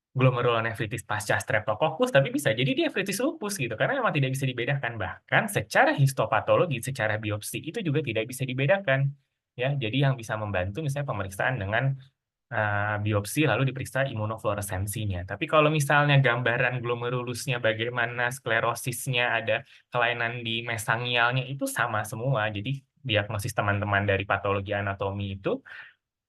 [SPEAKER 4] glomerulonefritis pasca streptococcus, tapi bisa jadi dia nefritis lupus gitu, karena memang tidak bisa dibedakan. Bahkan secara histopatologi, secara biopsi itu juga tidak bisa dibedakan. Ya, jadi yang bisa membantu misalnya pemeriksaan dengan biopsi lalu diperiksa imunofluoresensinya. Tapi kalau misalnya gambaran glomerulusnya bagaimana, sklerosisnya, ada kelainan di mesangialnya, itu sama semua. Jadi diagnosis teman-teman dari patologi anatomi itu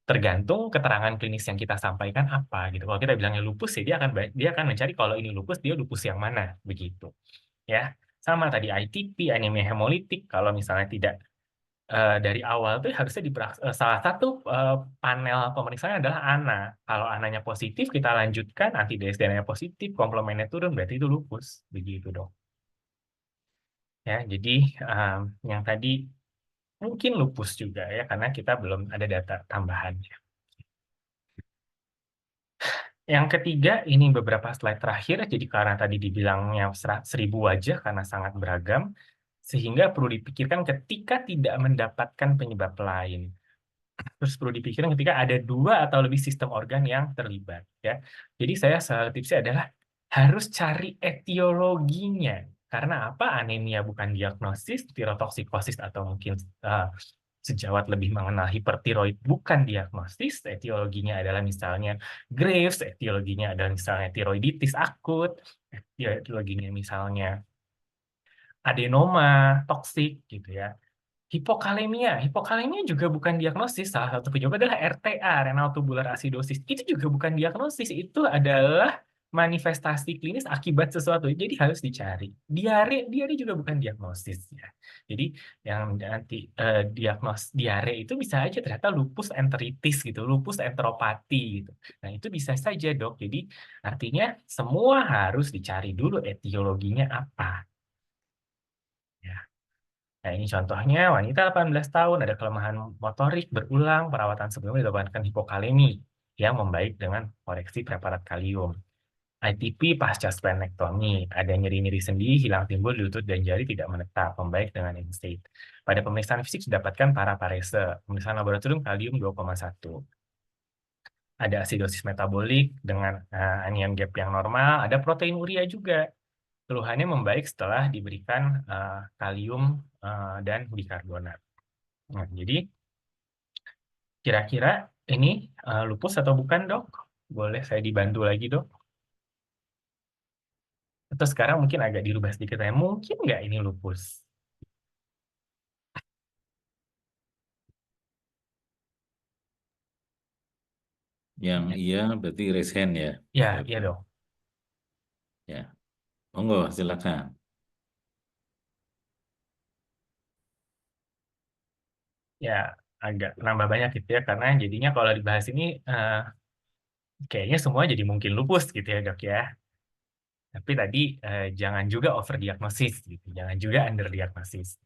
[SPEAKER 4] tergantung keterangan klinis yang kita sampaikan apa gitu. Kalau kita bilangnya lupus ya dia akan mencari kalau ini lupus, dia lupus yang mana begitu. Ya. Sama tadi ITP, anemia hemolitik, kalau misalnya tidak dari awal tuh harusnya salah satu panel pemeriksaan adalah ANA. Kalau ANA-nya positif, kita lanjutkan, anti dsDNA-nya positif, komplemennya turun, berarti itu lupus. Begitu dong. Ya, jadi yang tadi mungkin lupus juga ya, karena kita belum ada data tambahannya. Yang ketiga, ini beberapa slide terakhir, jadi karena tadi dibilangnya 1000 wajah karena sangat beragam, sehingga perlu dipikirkan ketika tidak mendapatkan penyebab lain. Terus perlu dipikirkan ketika ada 2 atau lebih sistem organ yang terlibat. Ya. Jadi saya tipsnya adalah harus cari etiologinya. Karena apa anemia bukan diagnosis, tirotoksikosis atau mungkin sejawat lebih mengenal hipertiroid bukan diagnosis, etiologinya adalah misalnya Graves, etiologinya adalah misalnya tiroiditis akut, etiologinya misalnya adenoma toksik gitu ya. Hipokalemia juga bukan diagnosis. Salah satu penyebab adalah RTA, renal tubular acidosis. Itu juga bukan diagnosis, itu adalah manifestasi klinis akibat sesuatu. Jadi harus dicari. Diare juga bukan diagnosis ya. Jadi yang nanti diare itu bisa aja ternyata lupus enteritis gitu, lupus enteropati gitu. Nah, itu bisa saja, Dok. Jadi artinya semua harus dicari dulu etiologinya apa. Ya. Nah, ini contohnya wanita 18 tahun ada kelemahan motorik berulang, perawatan sebelumnya didapatkan hipokalemi yang membaik dengan koreksi preparat kalium. ITP pasca splenektomi, ada nyeri-nyeri sendi, hilang timbul di lutut dan jari tidak menetap, membaik dengan NSAID. Pada pemeriksaan fisik didapatkan paraparese, pemeriksaan laboratorium kalium 2,1. Ada asidosis metabolik dengan anion gap yang normal, ada proteinuria juga. Keluhannya membaik setelah diberikan kalium dan bikarbonat. Nah, jadi kira-kira ini lupus atau bukan, Dok? Boleh saya dibantu lagi, Dok? Atau sekarang mungkin agak dirubah sedikit ya. Mungkin nggak ini lupus?
[SPEAKER 3] Yang iya berarti raise hand ya.
[SPEAKER 4] Ya, iya, Dok.
[SPEAKER 3] Ya, monggo silakan.
[SPEAKER 4] Ya, agak nambah banyak gitu ya, karena jadinya kalau dibahas ini kayaknya semua jadi mungkin lupus gitu ya, Dok ya. Tapi tadi jangan juga overdiagnosis gitu, jangan juga underdiagnosis.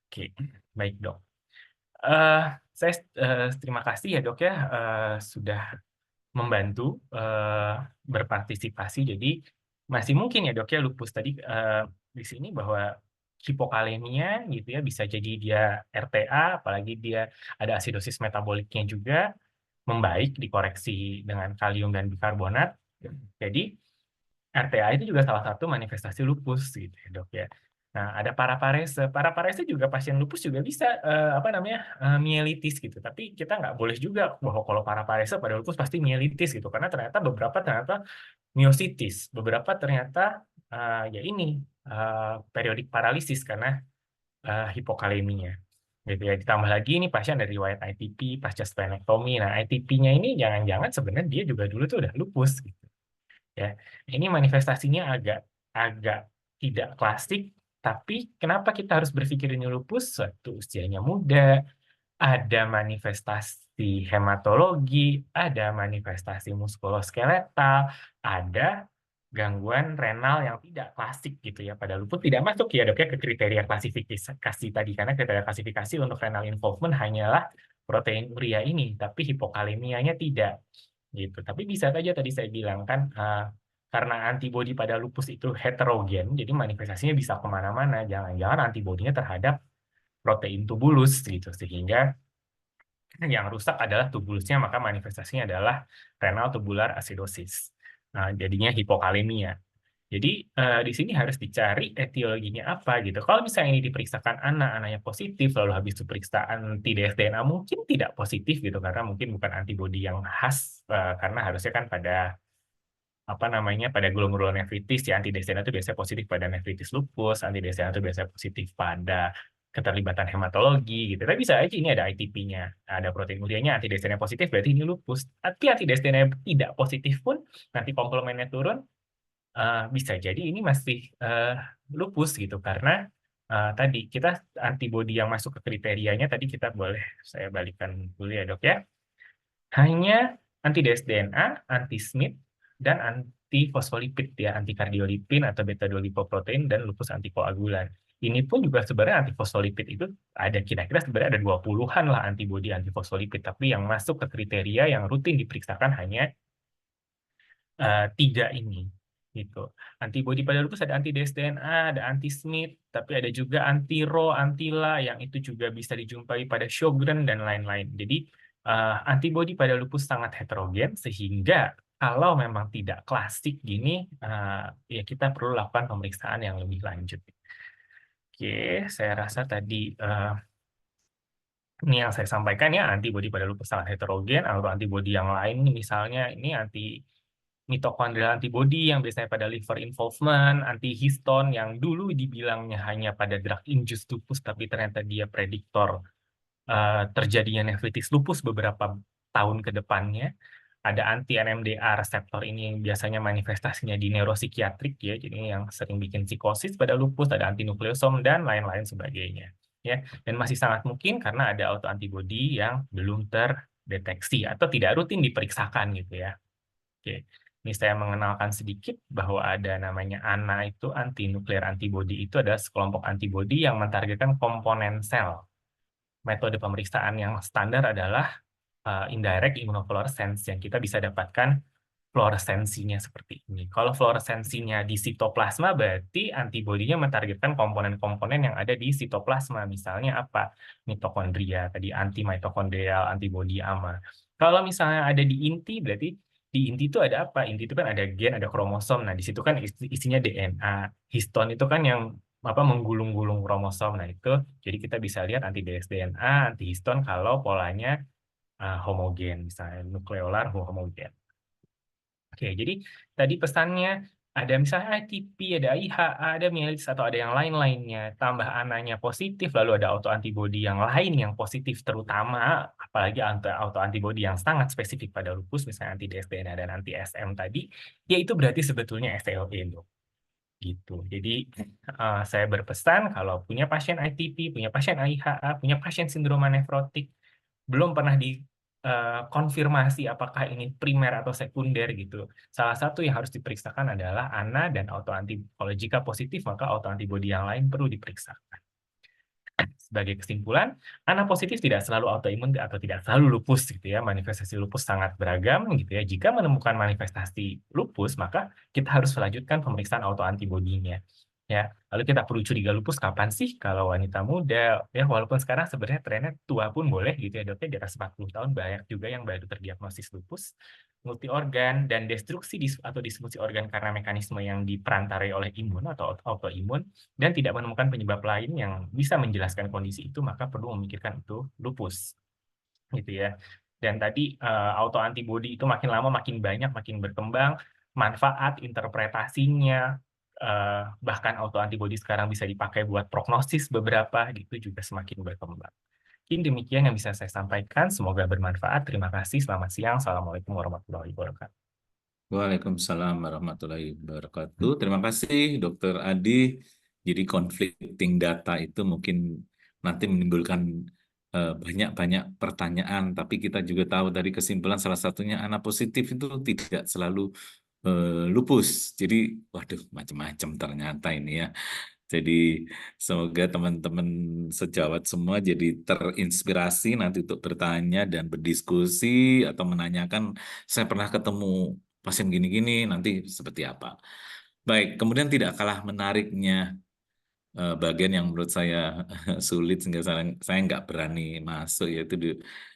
[SPEAKER 4] Oke, baik, Dok. Saya terima kasih ya, Dok ya, sudah membantu berpartisipasi. Jadi masih mungkin ya, Dok ya, lupus tadi di sini bahwa hipokalemia gitu ya, bisa jadi dia RTA, apalagi dia ada asidosis metaboliknya juga, membaik dikoreksi dengan kalium dan bikarbonat. Jadi RTA itu juga salah satu manifestasi lupus gitu ya, Dok ya. Nah, ada paraparese. Paraparese juga pasien lupus juga bisa mielitis gitu. Tapi kita nggak boleh juga bahwa kalau paraparese pada lupus pasti mielitis gitu. Karena ternyata beberapa miositis, beberapa ternyata ya ini periodik paralisis karena hipokaleminya. Gitu ya. Ditambah lagi ini pasien dari riwayat ITP pasca splenektomi. Nah, ITP-nya ini jangan-jangan sebenarnya dia juga dulu tuh udah lupus gitu. Ya, ini manifestasinya agak tidak klasik, tapi kenapa kita harus berpikir ini lupus? Suatu usianya muda, ada manifestasi hematologi, ada manifestasi muskuloskeletal, ada gangguan renal yang tidak klasik gitu ya. Pada lupus tidak masuk ya, Dok ya, ke kriteria klasifikasi tadi, karena kriteria klasifikasi untuk renal involvement hanyalah proteinuria ini, tapi hipokalemianya tidak gitu. Tapi bisa saja tadi saya bilang kan karena antibodi pada lupus itu heterogen, jadi manifestasinya bisa kemana-mana. Jangan-jangan antibodinya terhadap protein tubulus gitu, sehingga yang rusak adalah tubulusnya, maka manifestasinya adalah renal tubular acidosis. Nah, jadinya hipokalemia. Jadi di sini harus dicari etiologinya apa gitu. Kalau misalnya ini diperiksakan anaknya positif, lalu habis itu periksa anti dsDNA mungkin tidak positif gitu, karena mungkin bukan antibodi yang khas, karena harusnya kan pada pada glomerulonefritis ya, anti dsDNA itu biasanya positif pada nefritis lupus, anti dsDNA itu biasanya positif pada keterlibatan hematologi gitu. Tapi bisa aja ini ada ITP-nya, ada proteinurianya, anti dsDNA positif berarti ini lupus. Tapi anti dsDNA tidak positif pun nanti komplemennya turun, bisa jadi ini masih lupus gitu, karena tadi kita antibodi yang masuk ke kriterianya tadi kita boleh saya balikan dulu ya, Dok ya. Hanya anti dsDNA, anti SMID, dan anti fosfolipid ya, anti kardiolipin atau beta-2 lipoprotein dan lupus antikoagulan. Ini pun juga sebenarnya anti fosfolipid itu ada kira-kira sebenarnya ada 20-an lah antibodi anti fosfolipid, tapi yang masuk ke kriteria yang rutin diperiksakan hanya 3 ini gitu. Antibodi pada lupus ada anti dsDNA, ada anti SMID, tapi ada juga anti RO, anti LA yang itu juga bisa dijumpai pada Sjogren dan lain-lain. Jadi antibodi pada lupus sangat heterogen sehingga kalau memang tidak klasik gini, ya kita perlu lakukan pemeriksaan yang lebih lanjut. Oke, saya rasa tadi ini yang saya sampaikan ya, antibodi pada lupus sangat heterogen, atau antibodi yang lain misalnya ini mitokondrial antibody yang biasanya pada liver involvement, antihiston yang dulu dibilangnya hanya pada drug-induced lupus, tapi ternyata dia prediktor terjadinya nefritis lupus beberapa tahun ke depannya. Ada anti-NMDA reseptor ini yang biasanya manifestasinya di neuropsikiatrik ya, jadi yang sering bikin psikosis pada lupus, ada antinukleosom dan lain-lain sebagainya. Ya, dan masih sangat mungkin karena ada autoantibody yang belum terdeteksi atau tidak rutin diperiksakan gitu ya. Oke, ini saya mengenalkan sedikit bahwa ada namanya ANA itu anti-nuclear antibody itu adalah sekelompok antibody yang mentargetkan komponen sel. Metode pemeriksaan yang standar adalah indirect immunofluorescence yang kita bisa dapatkan fluoresensinya seperti ini. Kalau fluoresensinya di sitoplasma berarti antibodinya mentargetkan komponen-komponen yang ada di sitoplasma. Misalnya apa? Mitokondria, tadi anti-mitokondrial antibody AMA. Kalau misalnya ada di inti berarti di inti itu ada apa? Inti itu kan ada gen, ada kromosom. Nah, di situ kan isinya DNA. Histon itu kan yang menggulung-gulung kromosom. Nah, itu jadi kita bisa lihat anti dsDNA, anti histon kalau polanya homogen, misalnya nukleolar homogen. Oke, jadi tadi pesannya ada misalnya ITP, ada IHA, ada mielitis atau ada yang lain-lainnya, tambah ananya positif, lalu ada autoantibody yang lain yang positif terutama, apalagi autoantibody yang sangat spesifik pada lupus, misalnya anti dsDNA dan anti SM tadi, ya itu berarti sebetulnya SLE, dok. Gitu. Jadi saya berpesan kalau punya pasien ITP, punya pasien IHA, punya pasien sindroma nefrotik, belum pernah dikonfirmasi apakah ini primer atau sekunder gitu. Salah satu yang harus diperiksakan adalah ANA dan autoantibody. Kalau jika positif, maka autoantibody yang lain perlu diperiksakan. Sebagai kesimpulan, ANA positif tidak selalu autoimun atau tidak selalu lupus gitu ya. Manifestasi lupus sangat beragam gitu ya. Jika menemukan manifestasi lupus, maka kita harus melanjutkan pemeriksaan autoantibodinya. Ya, lalu kita perlu curiga lupus kapan sih? Kalau wanita muda, ya walaupun sekarang sebenarnya trennya tua pun boleh gitu ya dokter, di atas 40 tahun banyak juga yang baru terdiagnosis lupus multi organ dan destruksi atau disfungsi organ karena mekanisme yang diperantarai oleh imun atau autoimun dan tidak menemukan penyebab lain yang bisa menjelaskan kondisi itu, maka perlu memikirkan itu lupus gitu ya. Dan tadi autoantibody itu makin lama makin banyak, makin berkembang, manfaat interpretasinya, bahkan autoantibody sekarang bisa dipakai buat prognosis beberapa gitu juga semakin berkembang. Mungkin demikian yang bisa saya sampaikan, semoga bermanfaat. Terima kasih, selamat siang, Assalamualaikum warahmatullahi wabarakatuh.
[SPEAKER 3] Waalaikumsalam warahmatullahi wabarakatuh. Terima kasih, Dokter Adi. Jadi conflicting data itu mungkin nanti menimbulkan banyak-banyak pertanyaan, tapi kita juga tahu dari kesimpulan salah satunya anak positif itu tidak selalu lupus. Jadi, waduh, macam-macam ternyata ini ya. Jadi semoga teman-teman sejawat semua jadi terinspirasi nanti untuk bertanya dan berdiskusi atau menanyakan, saya pernah ketemu pasien gini-gini, nanti seperti apa. Baik, kemudian tidak kalah menariknya bagian yang menurut saya sulit sehingga saya nggak berani masuk, yaitu di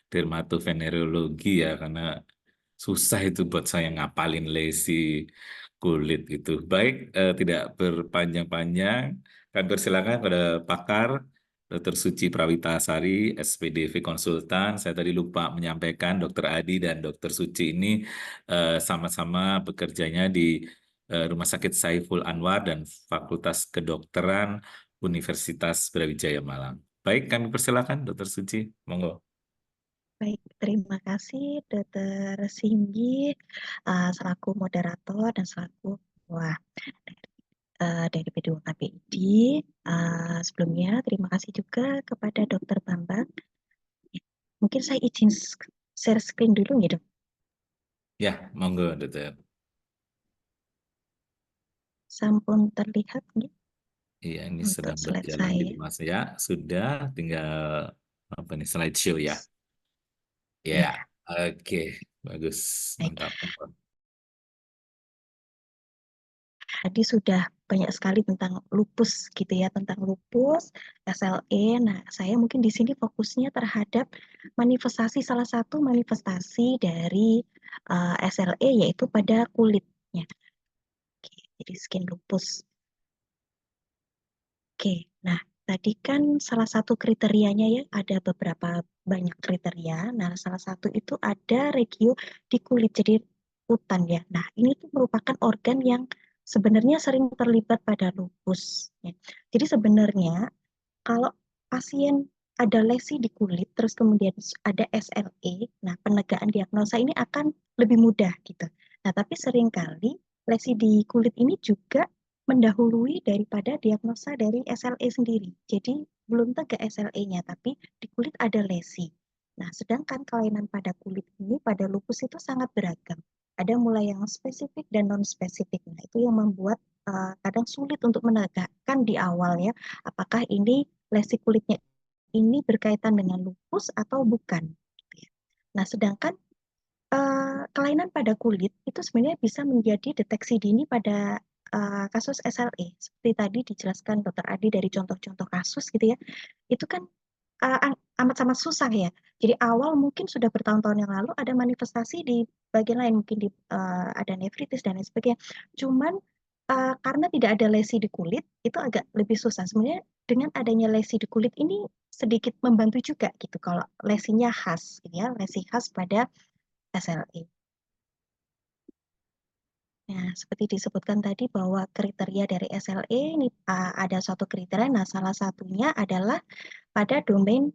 [SPEAKER 3] dermatovenerologi ya, karena susah itu buat saya ngapalin lesi kulit gitu. Baik, tidak berpanjang-panjang, kami persilakan pada pakar Dr. Suci Prawitasari, SPDV Konsultan. Saya tadi lupa menyampaikan Dr. Adi dan Dr. Suci ini sama-sama bekerjanya di Rumah Sakit Saiful Anwar dan Fakultas Kedokteran Universitas Brawijaya Malang. Baik, kami persilakan Dr. Suci, monggo.
[SPEAKER 5] Baik, terima kasih Dr. Singgi selaku moderator dan selaku ketua dari P2KPID. Sebelumnya terima kasih juga kepada Dr. Bambang. Mungkin saya izin share screen dulu ya, Dok.
[SPEAKER 3] Ya, monggo Dokter.
[SPEAKER 5] Sampun terlihat nih.
[SPEAKER 3] Iya, ini
[SPEAKER 5] Untuk
[SPEAKER 3] sedang
[SPEAKER 5] slide
[SPEAKER 3] berjalan di
[SPEAKER 5] saya.
[SPEAKER 3] rumah saya. Sudah, tinggal apa nih slideshow ya.
[SPEAKER 5] Ya,
[SPEAKER 3] Ya, oke, bagus,
[SPEAKER 5] baik.
[SPEAKER 3] mantap.
[SPEAKER 5] tadi sudah banyak sekali tentang lupus gitu ya, tentang lupus, SLE. Nah, saya mungkin di sini fokusnya terhadap manifestasi, salah satu manifestasi dari SLE yaitu pada kulitnya. Oke, jadi skin lupus. Oke, nah tadi kan salah satu kriterianya ya, ada beberapa banyak kriteria. Nah, salah satu itu ada regio di kulit, jadi kutan ya. Nah, ini tuh merupakan organ yang sebenarnya sering terlibat pada lupus. Ya. Jadi sebenarnya kalau pasien ada lesi di kulit, terus kemudian ada SLE, nah penegakan diagnosa ini akan lebih mudah gitu. Nah, tapi seringkali lesi di kulit ini juga mendahului daripada diagnosa dari SLE sendiri. Jadi belum tegak SLE-nya, tapi di kulit ada lesi. Nah, sedangkan kelainan pada kulit ini pada lupus itu sangat beragam. Ada mulai yang spesifik dan non-spesifik. Nah, itu yang membuat kadang sulit untuk menegakkan di awal ya, apakah ini lesi kulitnya ini berkaitan dengan lupus atau bukan. Gitu ya. Nah, sedangkan kelainan pada kulit itu sebenarnya bisa menjadi deteksi dini pada kasus SLE. Seperti tadi dijelaskan Dr. Adi dari contoh-contoh kasus gitu ya, itu kan amat sangat susah ya. Jadi awal mungkin sudah bertahun-tahun yang lalu ada manifestasi di bagian lain, mungkin ada nefritis dan lain sebagainya. Cuman karena tidak ada lesi di kulit, itu agak lebih susah. Sebenarnya dengan adanya lesi di kulit ini sedikit membantu juga gitu kalau lesinya khas, gitu ya, lesi khas pada SLE. Nah, seperti disebutkan tadi bahwa kriteria dari SLE ini ada suatu kriteria. Nah, salah satunya adalah pada domain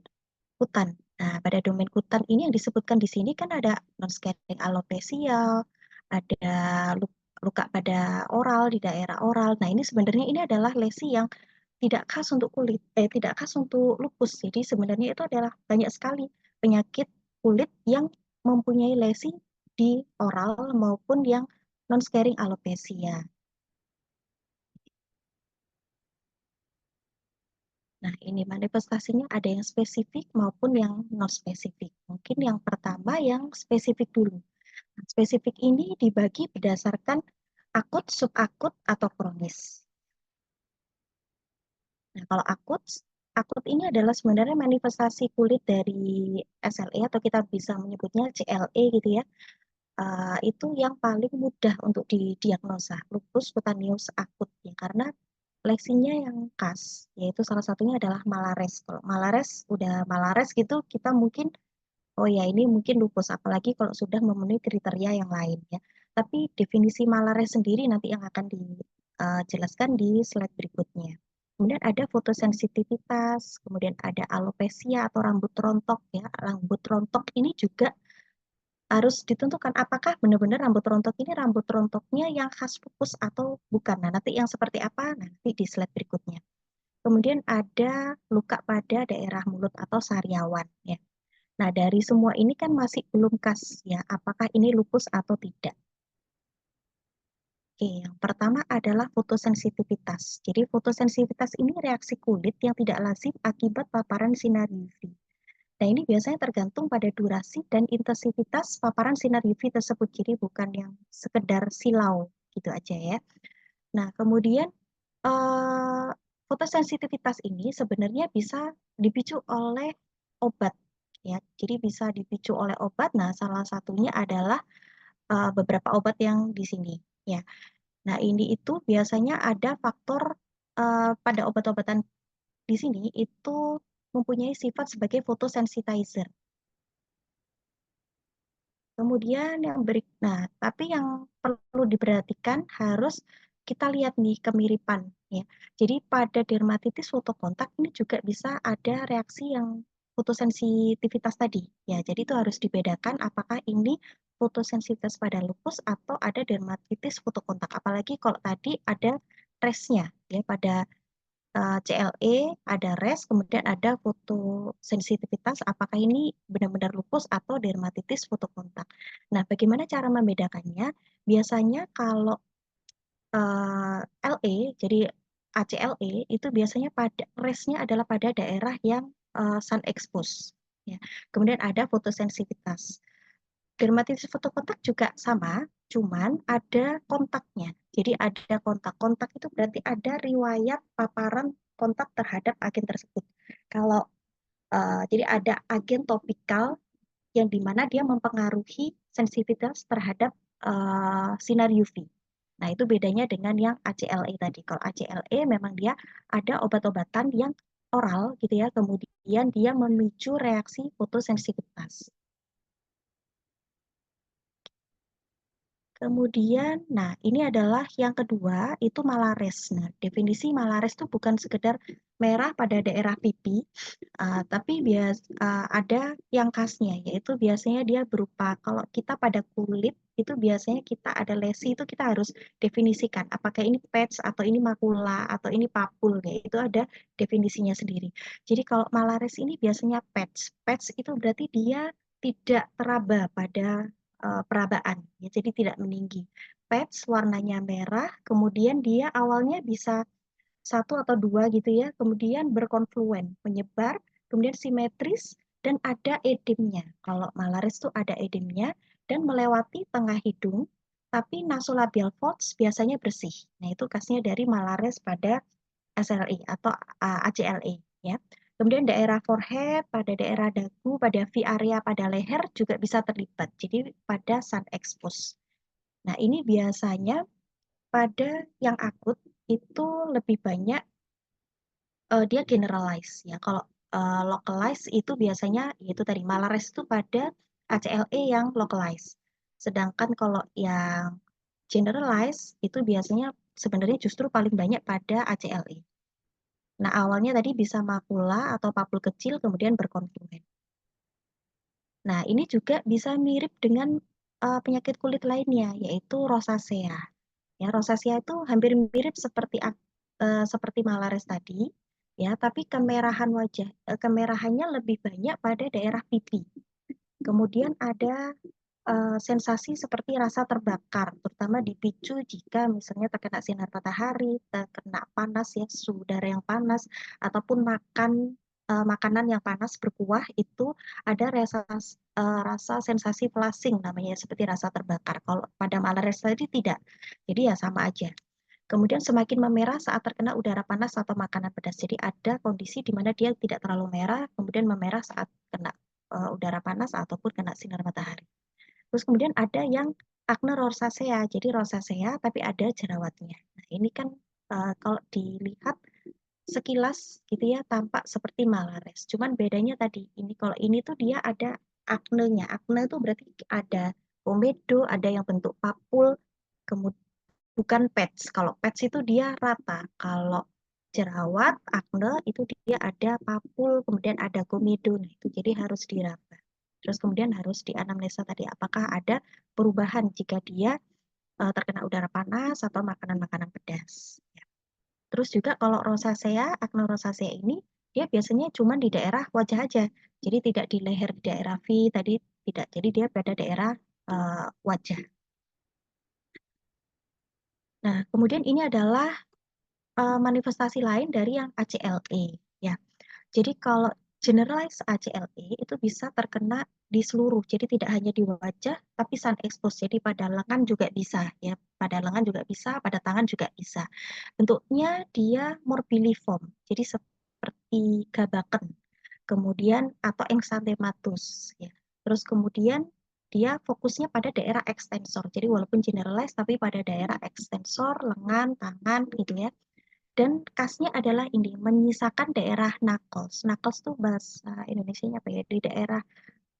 [SPEAKER 5] kutan. Nah, pada domain kutan ini yang disebutkan di sini kan ada non-scaring alopecia, ada luka pada oral, di daerah oral. Nah, ini sebenarnya ini adalah lesi yang tidak khas untuk kulit, tidak khas untuk lupus. Jadi sebenarnya itu adalah banyak sekali penyakit kulit yang mempunyai lesi di oral maupun yang non-scaring alopecia. Nah, ini manifestasinya ada yang spesifik maupun yang non-spesifik. Mungkin yang pertama yang spesifik dulu. Nah, spesifik ini dibagi berdasarkan akut, subakut, atau kronis. Nah, kalau akut, akut ini adalah sebenarnya manifestasi kulit dari SLE atau kita bisa menyebutnya CLE gitu ya. Itu yang paling mudah untuk didiagnosa, lupus cutaneous akut ya, karena lesinya yang khas, yaitu salah satunya adalah malares. Kalau malares, udah malares gitu, kita mungkin, oh ya ini mungkin lupus, apalagi kalau sudah memenuhi kriteria yang lain ya. Tapi definisi malares sendiri nanti yang akan dijelaskan di slide berikutnya. Kemudian ada fotosensitivitas, kemudian ada alopecia atau rambut rontok ya. Rambut rontok ini juga harus ditentukan apakah benar-benar rambut rontok ini rambut rontoknya yang khas lupus atau bukan. Nah, nanti yang seperti apa nanti di slide berikutnya. Kemudian ada luka pada daerah mulut atau sariawan ya. Nah, dari semua ini kan masih belum khas ya, apakah ini lupus atau tidak. Oke, yang pertama adalah fotosensitivitas. Jadi fotosensitivitas ini reaksi kulit yang tidak lazim akibat paparan sinar UV. Nah, ini biasanya tergantung pada durasi dan intensitas paparan sinar UV tersebut. Jadi bukan yang sekedar silau gitu aja ya. Nah, kemudian fotosensitivitas ini sebenarnya bisa dipicu oleh obat ya. Jadi bisa dipicu oleh obat. Nah, salah satunya adalah beberapa obat yang di sini ya. Nah, ini itu biasanya ada faktor pada obat-obatan di sini itu mempunyai sifat sebagai photosensitizer. Kemudian nah, tapi yang perlu diperhatikan harus kita lihat nih kemiripan ya. Jadi pada dermatitis fotokontak ini juga bisa ada reaksi yang fotosensitivitas tadi ya. Jadi itu harus dibedakan apakah ini fotosensitivitas pada lupus atau ada dermatitis fotokontak. Apalagi kalau tadi ada resnya ya pada CLE, ada RES, kemudian ada fotosensitivitas, apakah ini benar-benar lupus atau dermatitis fotokontak. Nah, bagaimana cara membedakannya? Biasanya kalau LE, jadi ACLE, itu biasanya pada RES-nya adalah pada daerah yang sun expose. Ya. Kemudian ada fotosensitivitas. Dermatitis fotokontak juga sama, cuman ada kontaknya. Jadi ada kontak. Kontak itu berarti ada riwayat paparan kontak terhadap agen tersebut. Kalau jadi ada agen topikal yang dimana dia mempengaruhi sensitivitas terhadap sinar UV. Nah, itu bedanya dengan yang ACLE tadi. Kalau ACLE memang dia ada obat-obatan yang oral gitu ya, kemudian dia memicu reaksi fotosensitivitas. Kemudian, nah ini adalah yang kedua, itu malares. Nah, definisi malares itu bukan sekedar merah pada daerah pipi, tapi ada yang khasnya, yaitu biasanya dia berupa, kalau kita pada kulit, itu biasanya kita ada lesi, itu kita harus definisikan, apakah ini patch, atau ini makula, atau ini papul, ya, itu ada definisinya sendiri. Jadi kalau malares ini biasanya patch. Patch itu berarti dia tidak teraba pada perabaan, ya, jadi tidak meninggi. Patch warnanya merah, kemudian dia awalnya bisa 1 atau 2 gitu ya, kemudian berkonfluen, menyebar, kemudian simetris, dan ada edemnya. Kalau malaris itu ada edemnya, dan melewati tengah hidung, tapi nasolabial folds biasanya bersih. Nah, itu khasnya dari malaris pada SLE atau ACLE, ya. Kemudian daerah forehead, pada daerah dagu, pada V area pada leher juga bisa terlibat. Jadi pada sun expose. Nah, ini biasanya pada yang akut itu lebih banyak dia generalize ya. Kalau localize itu biasanya yaitu tadi malares itu pada ACLE yang localize. Sedangkan kalau yang generalize itu biasanya sebenarnya justru paling banyak pada ACLE. Nah, awalnya tadi bisa makula atau papul kecil kemudian berkonfluen. Nah, ini juga bisa mirip dengan penyakit kulit lainnya, yaitu rosacea. Ya, rosacea itu hampir mirip seperti malares tadi, ya, tapi kemerahannya lebih banyak pada daerah pipi. Kemudian ada sensasi seperti rasa terbakar, terutama dipicu jika misalnya terkena sinar matahari, terkena panas ya, suhu udara yang panas, ataupun makanan yang panas berkuah, itu ada rasa sensasi flushing namanya, seperti rasa terbakar. Kalau pada malares tadi tidak, jadi ya sama aja. Kemudian semakin memerah saat terkena udara panas atau makanan pedas. Jadi ada kondisi di mana dia tidak terlalu merah, kemudian memerah saat kena udara panas ataupun kena sinar matahari. Terus kemudian ada yang acne rosacea, jadi rosacea tapi ada jerawatnya. Nah, ini kan kalau dilihat sekilas gitu ya tampak seperti malares. Cuman bedanya tadi ini kalau ini tuh dia ada acne-nya. Acne itu berarti ada komedo, ada yang bentuk papul, kemudian bukan patch. Kalau patch itu dia rata. Kalau jerawat, acne itu dia ada papul, kemudian ada komedo. Nah, itu jadi harus diraba. Terus kemudian harus dianamnesa tadi apakah ada perubahan jika dia terkena udara panas atau makanan-makanan pedas. Ya. Terus juga kalau rosacea, acne rosacea ini dia biasanya cuma di daerah wajah aja. Jadi tidak di leher, di daerah V tadi tidak. Jadi dia pada daerah wajah. Nah, kemudian ini adalah manifestasi lain dari yang ACLE. Ya. Jadi kalau generalized ACLE itu bisa terkena di seluruh, jadi tidak hanya di wajah, tapi sun expose. Jadi pada lengan juga bisa, ya. Pada lengan juga bisa, pada tangan juga bisa. Bentuknya dia morbilliform, jadi seperti gabaken. Kemudian atau exanthematus, ya. Terus kemudian dia fokusnya pada daerah ekstensor. Jadi walaupun generalized, tapi pada daerah ekstensor, lengan, tangan, gitu ya. Dan khasnya adalah ini, menyisakan daerah knuckles. Knuckles tuh bahasa Indonesianya apa ya? Di daerah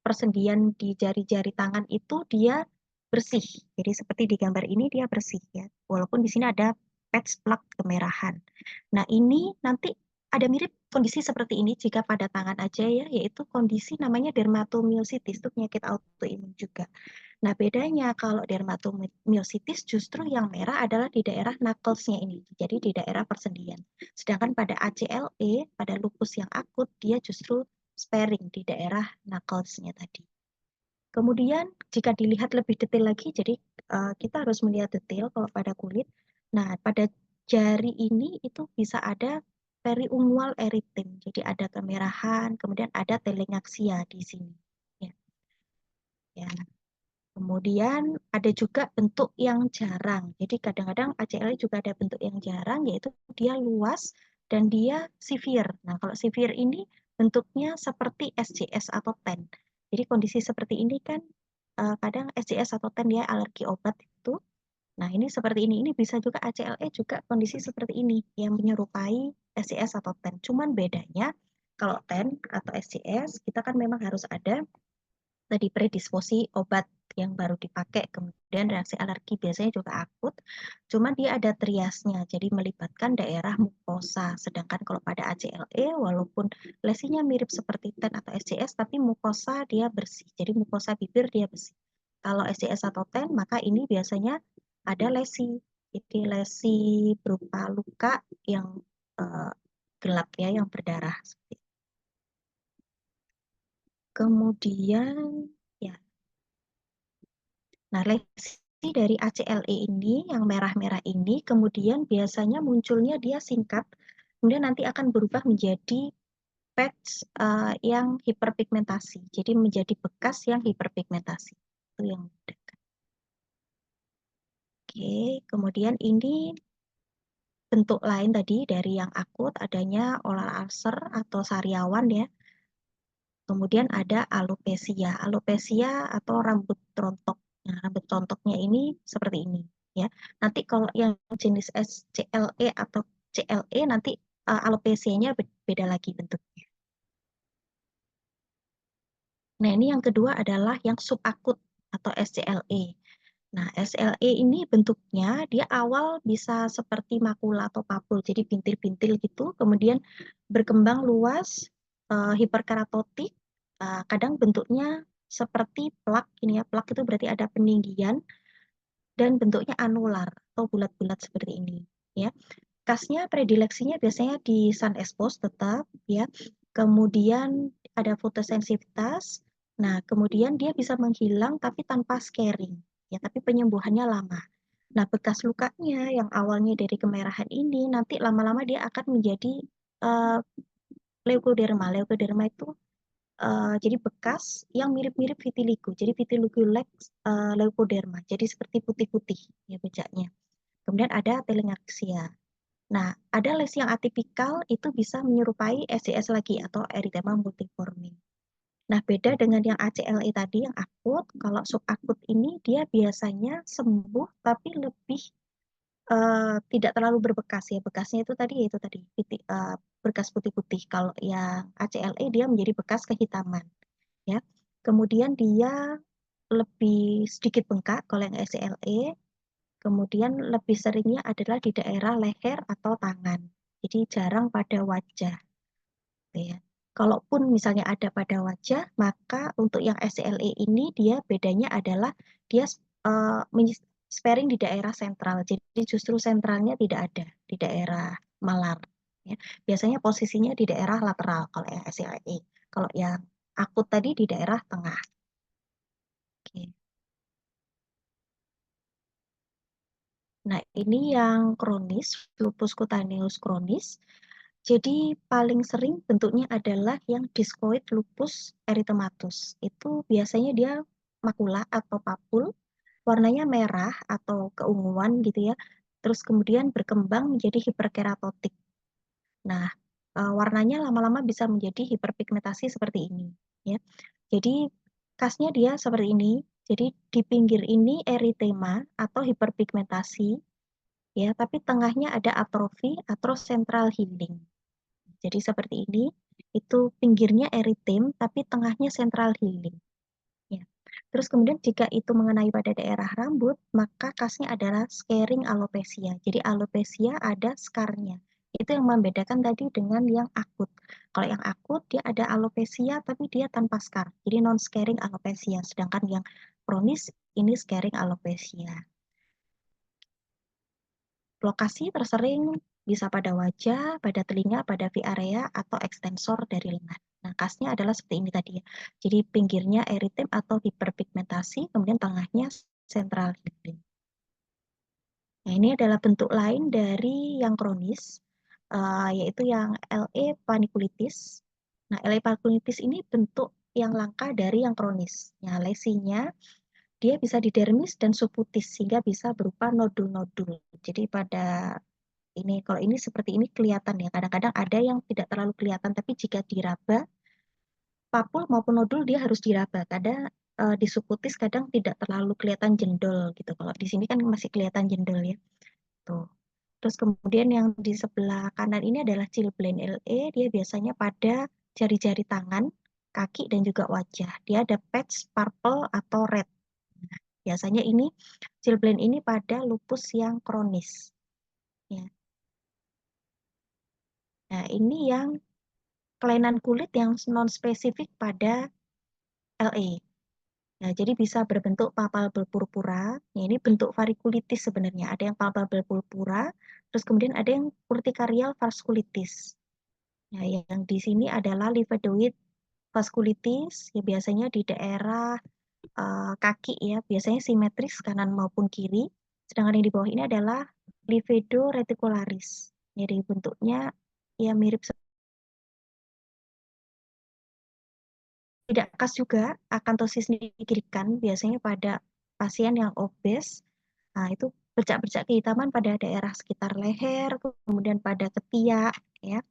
[SPEAKER 5] persendian di jari-jari tangan itu dia bersih. Jadi seperti di gambar ini dia bersih ya. Walaupun di sini ada patch plak kemerahan. Nah, ini nanti ada mirip kondisi seperti ini jika pada tangan aja ya, yaitu kondisi namanya dermatomyositis, itu penyakit autoimun juga. Nah, bedanya kalau dermatomyositis justru yang merah adalah di daerah knuckles-nya ini, jadi di daerah persendian. Sedangkan pada ACLE, pada lupus yang akut, dia justru sparing di daerah knuckles-nya tadi. Kemudian jika dilihat lebih detail lagi, jadi kita harus melihat detail kalau pada kulit. Nah, pada jari ini itu bisa ada periungual eritem, jadi ada kemerahan, kemudian ada telengaksia di sini. Ya. Ya. Kemudian ada juga bentuk yang jarang. Jadi kadang-kadang ACLE juga ada bentuk yang jarang, yaitu dia luas dan dia severe. Nah, kalau severe ini bentuknya seperti SJS atau TEN. Jadi kondisi seperti ini kan kadang SJS atau TEN dia alergi obat itu. Nah, ini seperti ini. Ini bisa juga ACLE juga kondisi seperti ini yang menyerupai SJS atau TEN. Cuman bedanya kalau TEN atau SJS kita kan memang harus ada tadi predisposi obat yang baru dipakai, kemudian reaksi alergi biasanya juga akut, cuman dia ada triasnya, jadi melibatkan daerah mukosa. Sedangkan kalau pada ACLE, walaupun lesinya mirip seperti TEN atau SJS, tapi mukosa dia bersih, jadi mukosa bibir dia bersih. Kalau SJS atau TEN, maka ini biasanya ada lesi, jadi lesi berupa luka yang gelap ya, yang berdarah. Kemudian, ya. Nah, lesi dari ACLE ini, yang merah-merah ini, kemudian biasanya munculnya dia singkat, kemudian nanti akan berubah menjadi patch yang hiperpigmentasi. Jadi menjadi bekas yang hiperpigmentasi. Itu yang membedakan. Oke, kemudian ini bentuk lain tadi dari yang akut adanya oral ulcer atau sariawan ya. Kemudian ada alopecia. Alopecia atau rambut rontok. Nah, rambut rontoknya ini seperti ini ya. Nanti kalau yang jenis SCLE atau CLE nanti alopesianya beda lagi bentuknya. Nah, ini yang kedua adalah yang subakut atau SCLE. Nah, SLE ini bentuknya dia awal bisa seperti makula atau papul, jadi bintil-bintil gitu, kemudian berkembang luas, hiperkeratotik, kadang bentuknya seperti plak, ini ya, plak itu berarti ada peninggian, dan bentuknya anular atau bulat-bulat seperti ini, ya. Kasnya predileksinya biasanya di sun expose tetap, ya. Kemudian ada fotosensitivitas, nah kemudian dia bisa menghilang tapi tanpa scarring, ya, tapi penyembuhannya lama. Nah, bekas lukanya yang awalnya dari kemerahan ini nanti lama-lama dia akan menjadi leukoderma. Leukoderma itu jadi bekas yang mirip-mirip vitiligo. Jadi vitiligo-like leukoderma. Jadi seperti putih-putih ya bejaknya. Kemudian ada telangiectasia. Nah, ada lesi yang atipikal itu bisa menyerupai SJS lagi atau erythema multiforme. Nah, beda dengan yang ACLE tadi yang akut, kalau subakut ini dia biasanya sembuh tapi lebih tidak terlalu berbekas ya. Bekasnya itu tadi berkas putih-putih. Kalau yang ACLE dia menjadi bekas kehitaman ya. Kemudian dia lebih sedikit bengkak kalau yang ACLE. Kemudian lebih seringnya adalah di daerah leher atau tangan. Jadi jarang pada wajah. Ya. Kalaupun misalnya ada pada wajah, maka untuk yang SCLE ini dia bedanya adalah dia sparing di daerah sentral. Jadi justru sentralnya tidak ada di daerah malar. Ya. Biasanya posisinya di daerah lateral kalau yang SCLE. Kalau yang akut tadi di daerah tengah. Oke. Nah, ini yang kronis, lupus cutaneus kronis. Jadi paling sering bentuknya adalah yang discoid lupus erythematus. Itu biasanya dia makula atau papul, warnanya merah atau keunguan gitu ya. Terus kemudian berkembang menjadi hiperkeratotik. Nah, warnanya lama-lama bisa menjadi hiperpigmentasi seperti ini ya. Jadi khasnya dia seperti ini. Jadi di pinggir ini eritema atau hiperpigmentasi ya, tapi tengahnya ada atrofi atau central healing. Jadi seperti ini, itu pinggirnya eritem, tapi tengahnya central healing. Ya. Terus kemudian jika itu mengenai pada daerah rambut, maka khasnya adalah scarring alopecia. Jadi alopecia ada scarnya. Itu yang membedakan tadi dengan yang akut. Kalau yang akut, dia ada alopecia, tapi dia tanpa scar. Jadi non-scarring alopecia. Sedangkan yang kronis, ini scarring alopecia. Lokasi tersering bisa pada wajah, pada telinga, pada V area, atau ekstensor dari lengan. Nah, khasnya adalah seperti ini tadi ya. Jadi pinggirnya eritem atau hiperpigmentasi, kemudian tengahnya central healing. Nah, ini adalah bentuk lain dari yang kronis, yaitu yang LE panniculitis. Nah, LE panniculitis ini bentuk yang langka dari yang kronis. Nah, lesinya dia bisa di dermis dan subkutis sehingga bisa berupa nodul-nodul. Jadi pada ini kalau ini seperti ini kelihatan ya. Kadang-kadang ada yang tidak terlalu kelihatan, tapi jika diraba papul maupun nodul dia harus diraba. Kadang di subkutis kadang tidak terlalu kelihatan jendol gitu. Kalau di sini kan masih kelihatan jendol ya. Tuh. Terus kemudian yang di sebelah kanan ini adalah chilblain LE, dia biasanya pada jari-jari tangan, kaki, dan juga wajah. Dia ada patch purple atau red. Nah, biasanya ini chilblain ini pada lupus yang kronis. Ya. Nah, ini yang kelainan kulit yang non-spesifik pada LE. Nah, jadi bisa berbentuk papal purpura. Ya, ini bentuk varikulitis sebenarnya. Ada yang papal purpura, terus kemudian ada yang urtikarial vaskulitis. Nah, yang di sini adalah livedoid vaskulitis, ya biasanya di daerah kaki ya, biasanya simetris kanan maupun kiri. Sedangkan yang di bawah ini adalah livedo reticularis. Jadi bentuknya ya mirip tidak khas juga akantosis nigricans biasanya pada pasien yang obes. Nah, itu bercak-bercak kehitaman pada daerah sekitar leher, kemudian pada ketiak ya.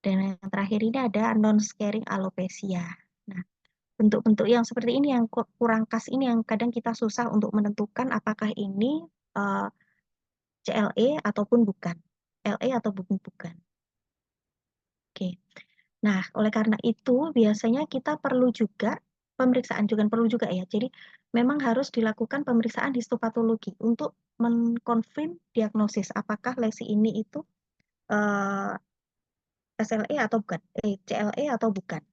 [SPEAKER 5] Dan yang terakhir ini ada non-scaring alopecia. Nah, bentuk-bentuk yang seperti ini yang kurang khas ini yang kadang kita susah untuk menentukan apakah ini CLE ataupun bukan. LE atau bukan. Oke. Nah, oleh karena itu biasanya kita perlu juga pemeriksaan juga perlu juga ya. Jadi memang harus dilakukan pemeriksaan histopatologi untuk mengkonfirm diagnosis apakah lesi ini itu SLE atau bukan, CLE atau bukan.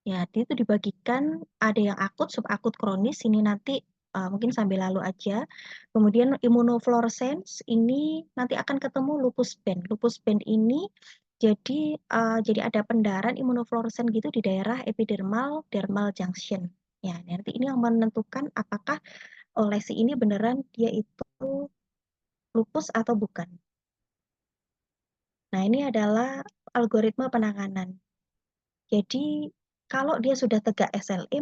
[SPEAKER 5] Ya, itu dibagikan ada yang akut, subakut, kronis. Ini nanti mungkin sambil lalu aja. Kemudian immunofluorescence ini nanti akan ketemu lupus band. Lupus band ini jadi ada pendaran immunofluorescence gitu di daerah epidermal dermal junction. Ya, nanti ini yang menentukan apakah lesi ini beneran dia itu lupus atau bukan. Nah, ini adalah algoritma penanganan. Jadi kalau dia sudah tegak SLE,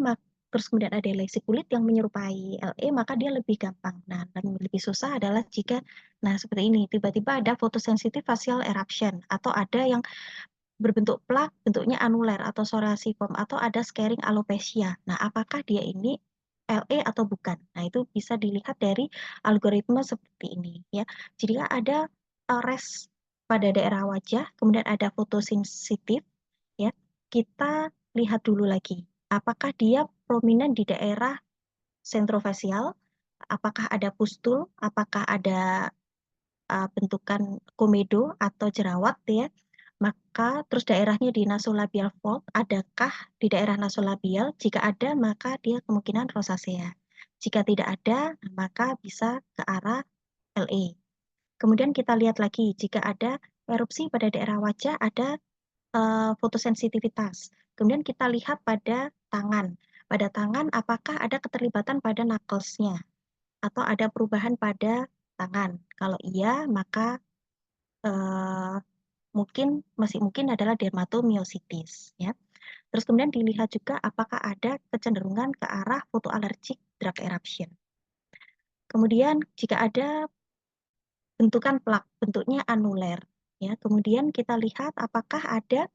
[SPEAKER 5] terus kemudian ada lesi kulit yang menyerupai LE, maka dia lebih gampang. Nah, dan lebih susah adalah jika, nah seperti ini, tiba-tiba ada photosensitive facial eruption, atau ada yang berbentuk plak, bentuknya anuler atau psoriasiform, atau ada scarring alopecia. Nah, apakah dia ini LE atau bukan? Nah, itu bisa dilihat dari algoritma seperti ini. Ya. Jika ada res pada daerah wajah, kemudian ada fotosensitif, ya kita lihat dulu lagi apakah dia prominent di daerah sentrofasial, apakah ada pustul, apakah ada bentukan komedo atau jerawat ya, maka terus daerahnya di nasolabial fold, adakah di daerah nasolabial? Jika ada maka dia kemungkinan rosacea, jika tidak ada maka bisa ke arah LE. Kemudian kita lihat lagi jika ada erupsi pada daerah wajah, ada fotosensitivitas. Kemudian kita lihat pada tangan. Pada tangan apakah ada keterlibatan pada knuckles-nya atau ada perubahan pada tangan. Kalau iya, maka masih mungkin adalah dermatomyositis ya. Terus kemudian dilihat juga apakah ada kecenderungan ke arah photoallergic drug eruption. Kemudian jika ada bentukan plak, bentuknya anuler ya. Kemudian kita lihat apakah ada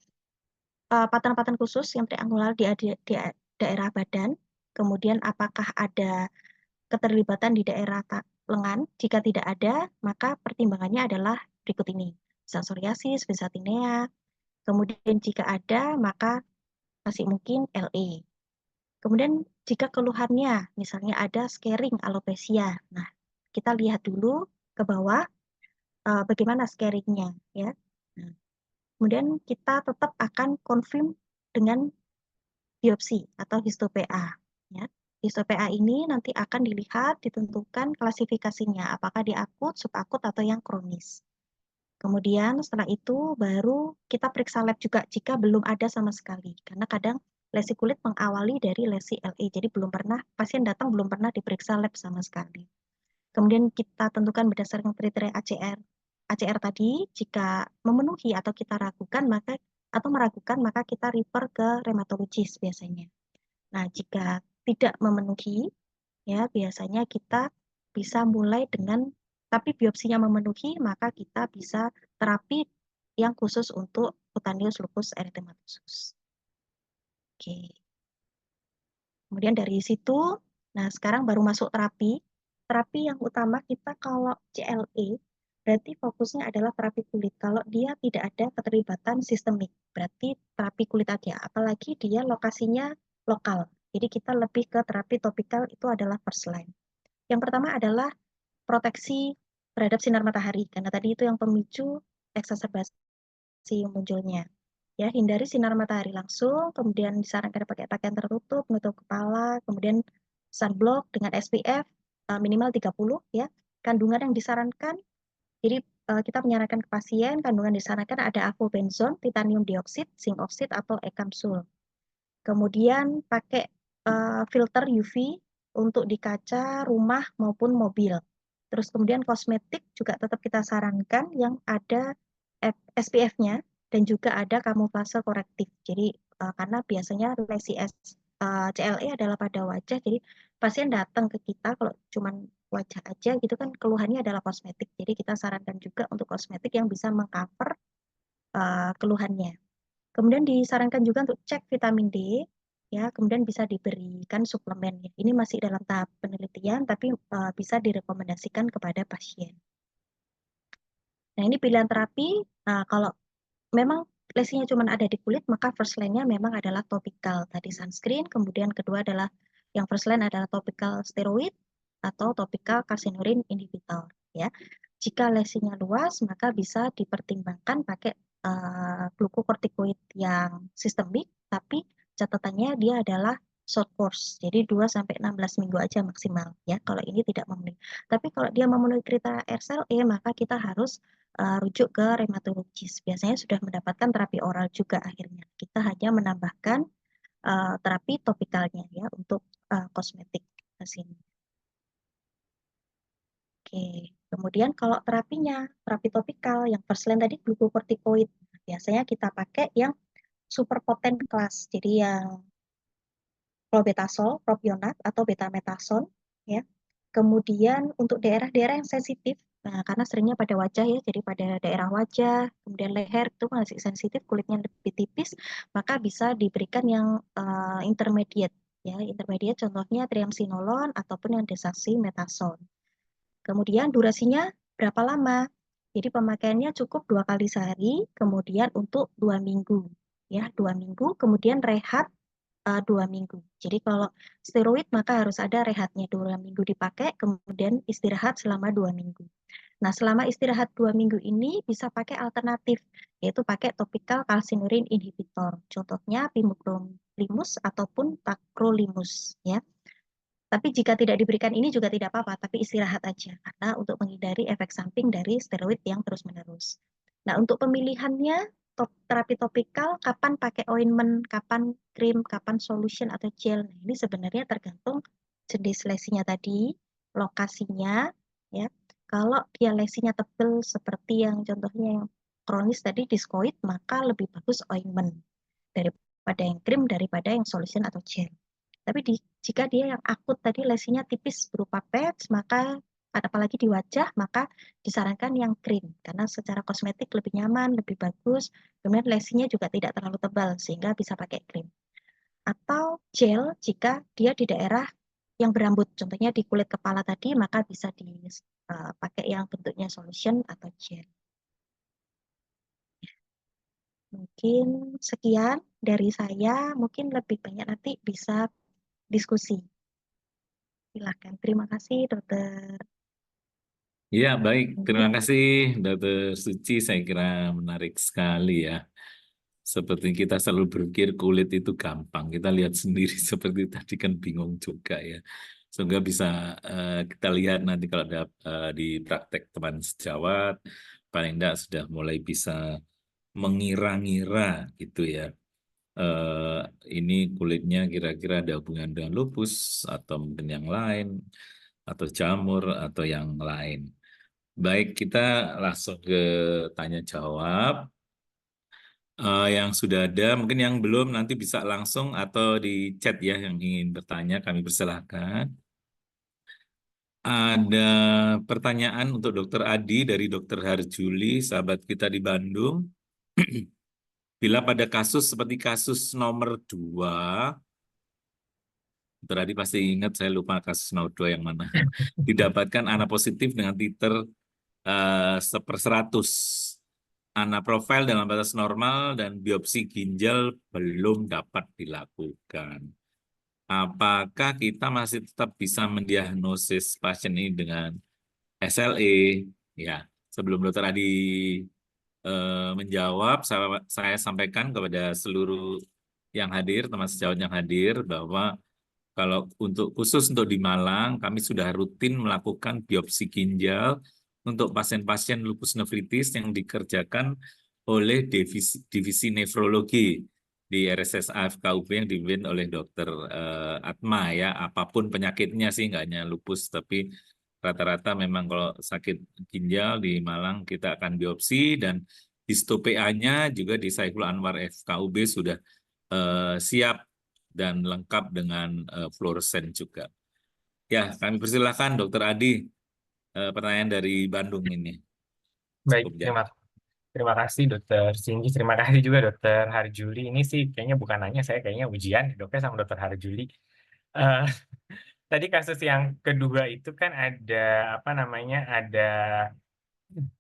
[SPEAKER 5] patan-patan khusus yang triangular di daerah badan, kemudian apakah ada keterlibatan di daerah lengan. Jika tidak ada, maka pertimbangannya adalah berikut ini. Bisa psoriasis, bisa tinea. Kemudian jika ada, maka masih mungkin LE. Kemudian jika keluhannya, misalnya ada scarring alopecia. Nah, kita lihat dulu ke bawah bagaimana scarringnya ya. Nah, kemudian kita tetap akan confirm dengan biopsi atau histo-PA. Ya. Histo-PA ini nanti akan dilihat, ditentukan klasifikasinya, apakah dia akut, subakut, atau yang kronis. Kemudian setelah itu baru kita periksa lab juga jika belum ada sama sekali. Karena kadang lesi kulit mengawali dari lesi LE, jadi pasien datang belum pernah diperiksa lab sama sekali. Kemudian kita tentukan berdasarkan kriteria ACR tadi, jika memenuhi atau kita ragukan maka kita refer ke rheumatologis biasanya. Nah, jika tidak memenuhi ya biasanya kita bisa mulai dengan, tapi biopsinya memenuhi, maka kita bisa terapi yang khusus untuk cutaneous lupus erythematosus. Oke. Kemudian dari situ, nah sekarang baru masuk terapi. Terapi yang utama kita kalau CLE, berarti fokusnya adalah terapi kulit. Kalau dia tidak ada keterlibatan sistemik, berarti terapi kulit aja. Apalagi dia lokasinya lokal. Jadi kita lebih ke terapi topikal, itu adalah first line. Yang pertama adalah proteksi terhadap sinar matahari, karena tadi itu yang pemicu eksaserbasi munculnya. Ya, hindari sinar matahari langsung, kemudian disarankan pakai pakaian tertutup, menutup kepala, kemudian sunblock dengan SPF minimal 30 ya. Kandungan yang disarankan, jadi kita menyarankan ke pasien, kandungan disarankan ada avobenzone, titanium dioksida, zinc oxide atau ekamsul. Kemudian pakai filter UV untuk di kaca rumah maupun mobil. Terus kemudian kosmetik juga tetap kita sarankan yang ada SPF-nya dan juga ada kamuflase korektif. Jadi karena biasanya lesi CLE adalah pada wajah, jadi pasien datang ke kita kalau cuma wajah aja gitu kan keluhannya adalah kosmetik. Jadi kita sarankan juga untuk kosmetik yang bisa mengcover keluhannya. Kemudian disarankan juga untuk cek vitamin D, ya, kemudian bisa diberikan suplemen. Ini masih dalam tahap penelitian, tapi bisa direkomendasikan kepada pasien. Nah, ini pilihan terapi. Nah, kalau memang lesinya cuma ada di kulit, maka first line-nya memang adalah topikal. Tadi sunscreen, kemudian kedua adalah yang first line adalah topikal steroid atau topikal calcineurin inhibitor. Ya, jika lesinya luas, maka bisa dipertimbangkan pakai glukokortikoid yang sistemik, tapi catatannya dia adalah short course, jadi 2-16 minggu aja maksimal ya. Kalau ini tidak memenuhi. Tapi kalau dia memenuhi kriteria RSLE, maka kita harus rujuk ke rheumatologis. Biasanya sudah mendapatkan terapi oral juga akhirnya. Kita hanya menambahkan terapi topikalnya ya untuk kosmetik ke sini. Oke, kemudian kalau terapinya, terapi topikal yang first line tadi glukokortikoid. Biasanya kita pakai yang super potent class, jadi yang clobetasol, propionat atau betamethasone ya. Kemudian untuk daerah-daerah yang sensitif, nah karena seringnya pada wajah ya, jadi pada daerah wajah, kemudian leher itu masih sensitif, kulitnya lebih tipis, maka bisa diberikan yang intermediate ya, intermediate contohnya triamcinolone ataupun yang desaximethasone. Kemudian durasinya berapa lama? Jadi pemakaiannya cukup 2 kali sehari, kemudian untuk 2 minggu. Ya, 2 minggu, kemudian rehat 2 minggu. Jadi kalau steroid maka harus ada rehatnya 2 minggu dipakai, kemudian istirahat selama 2 minggu. Nah, selama istirahat 2 minggu ini bisa pakai alternatif, yaitu pakai topikal calcineurin inhibitor. Contohnya pimecrolimus ataupun tacrolimus ya. Tapi jika tidak diberikan ini juga tidak apa-apa, tapi istirahat aja karena untuk menghindari efek samping dari steroid yang terus-menerus. Nah, untuk pemilihannya terapi topikal kapan pakai ointment, kapan krim, kapan solution atau gel. Nah, ini sebenarnya tergantung jenis lesinya tadi, lokasinya ya. Kalau dia lesinya tebal seperti yang contohnya yang kronis tadi diskoid, maka lebih bagus ointment daripada yang krim daripada yang solution atau gel. Tapi jika dia yang akut tadi lesinya tipis berupa patch, maka apalagi di wajah, maka disarankan yang krim. Karena secara kosmetik lebih nyaman, lebih bagus. Kemudian lesinya juga tidak terlalu tebal, sehingga bisa pakai krim. Atau gel jika dia di daerah yang berambut. Contohnya di kulit kepala tadi, maka bisa dipakai yang bentuknya solution atau gel. Mungkin sekian dari saya, mungkin lebih banyak nanti bisa diskusi. Silakan. Terima kasih, Dokter.
[SPEAKER 3] Ya, baik. Terima kasih, Dr. Suci. Saya kira menarik sekali ya. Seperti kita selalu berpikir kulit itu gampang. Kita lihat sendiri seperti tadi kan bingung juga ya. Semoga bisa kita lihat nanti kalau ada di praktek teman sejawat, paling tidak sudah mulai bisa mengira-ngira gitu ya. Ini kulitnya kira-kira ada hubungan dengan lupus atau mungkin yang lain, atau jamur atau yang lain. Baik, kita langsung ke tanya jawab. Yang sudah ada, mungkin yang belum nanti bisa langsung atau di chat ya yang ingin bertanya, kami persilahkan. Ada pertanyaan untuk Dokter Adi dari Dokter Harjuli, sahabat kita di Bandung. Bila pada kasus seperti kasus nomor 2, Dokter Adi pasti ingat, saya lupa kasus nomor 2 yang mana, didapatkan anak positif dengan titer 1/100. Anak profil dalam batas normal dan biopsi ginjal belum dapat dilakukan. Apakah kita masih tetap bisa mendiagnosis pasien ini dengan SLE? Ya, sebelum Dokter Adi menjawab, saya sampaikan kepada seluruh yang hadir, teman sejawat yang hadir, bahwa kalau khusus untuk di Malang, kami sudah rutin melakukan biopsi ginjal untuk pasien-pasien lupus nefritis yang dikerjakan oleh divisi nefrologi di RSSA FKUB yang dipimpin oleh Dokter Atma ya. Apapun penyakitnya sih, nggak hanya lupus, tapi rata-rata memang kalau sakit ginjal di Malang kita akan biopsi, dan histo-PA-nya juga di Saiful Anwar FKUB sudah siap dan lengkap dengan fluoresen juga. Ya, kami persilahkan Dokter Adi, pertanyaan dari Bandung ini.
[SPEAKER 4] Baik,
[SPEAKER 3] Cukup ya.
[SPEAKER 4] terima kasih Dokter Singgi, terima kasih juga Dokter Harjuli. Ini sih kayaknya bukan nanya, saya kayaknya ujian Dokter sama Dokter Harjuli. Eh, Tadi kasus yang kedua itu kan ada apa namanya, ada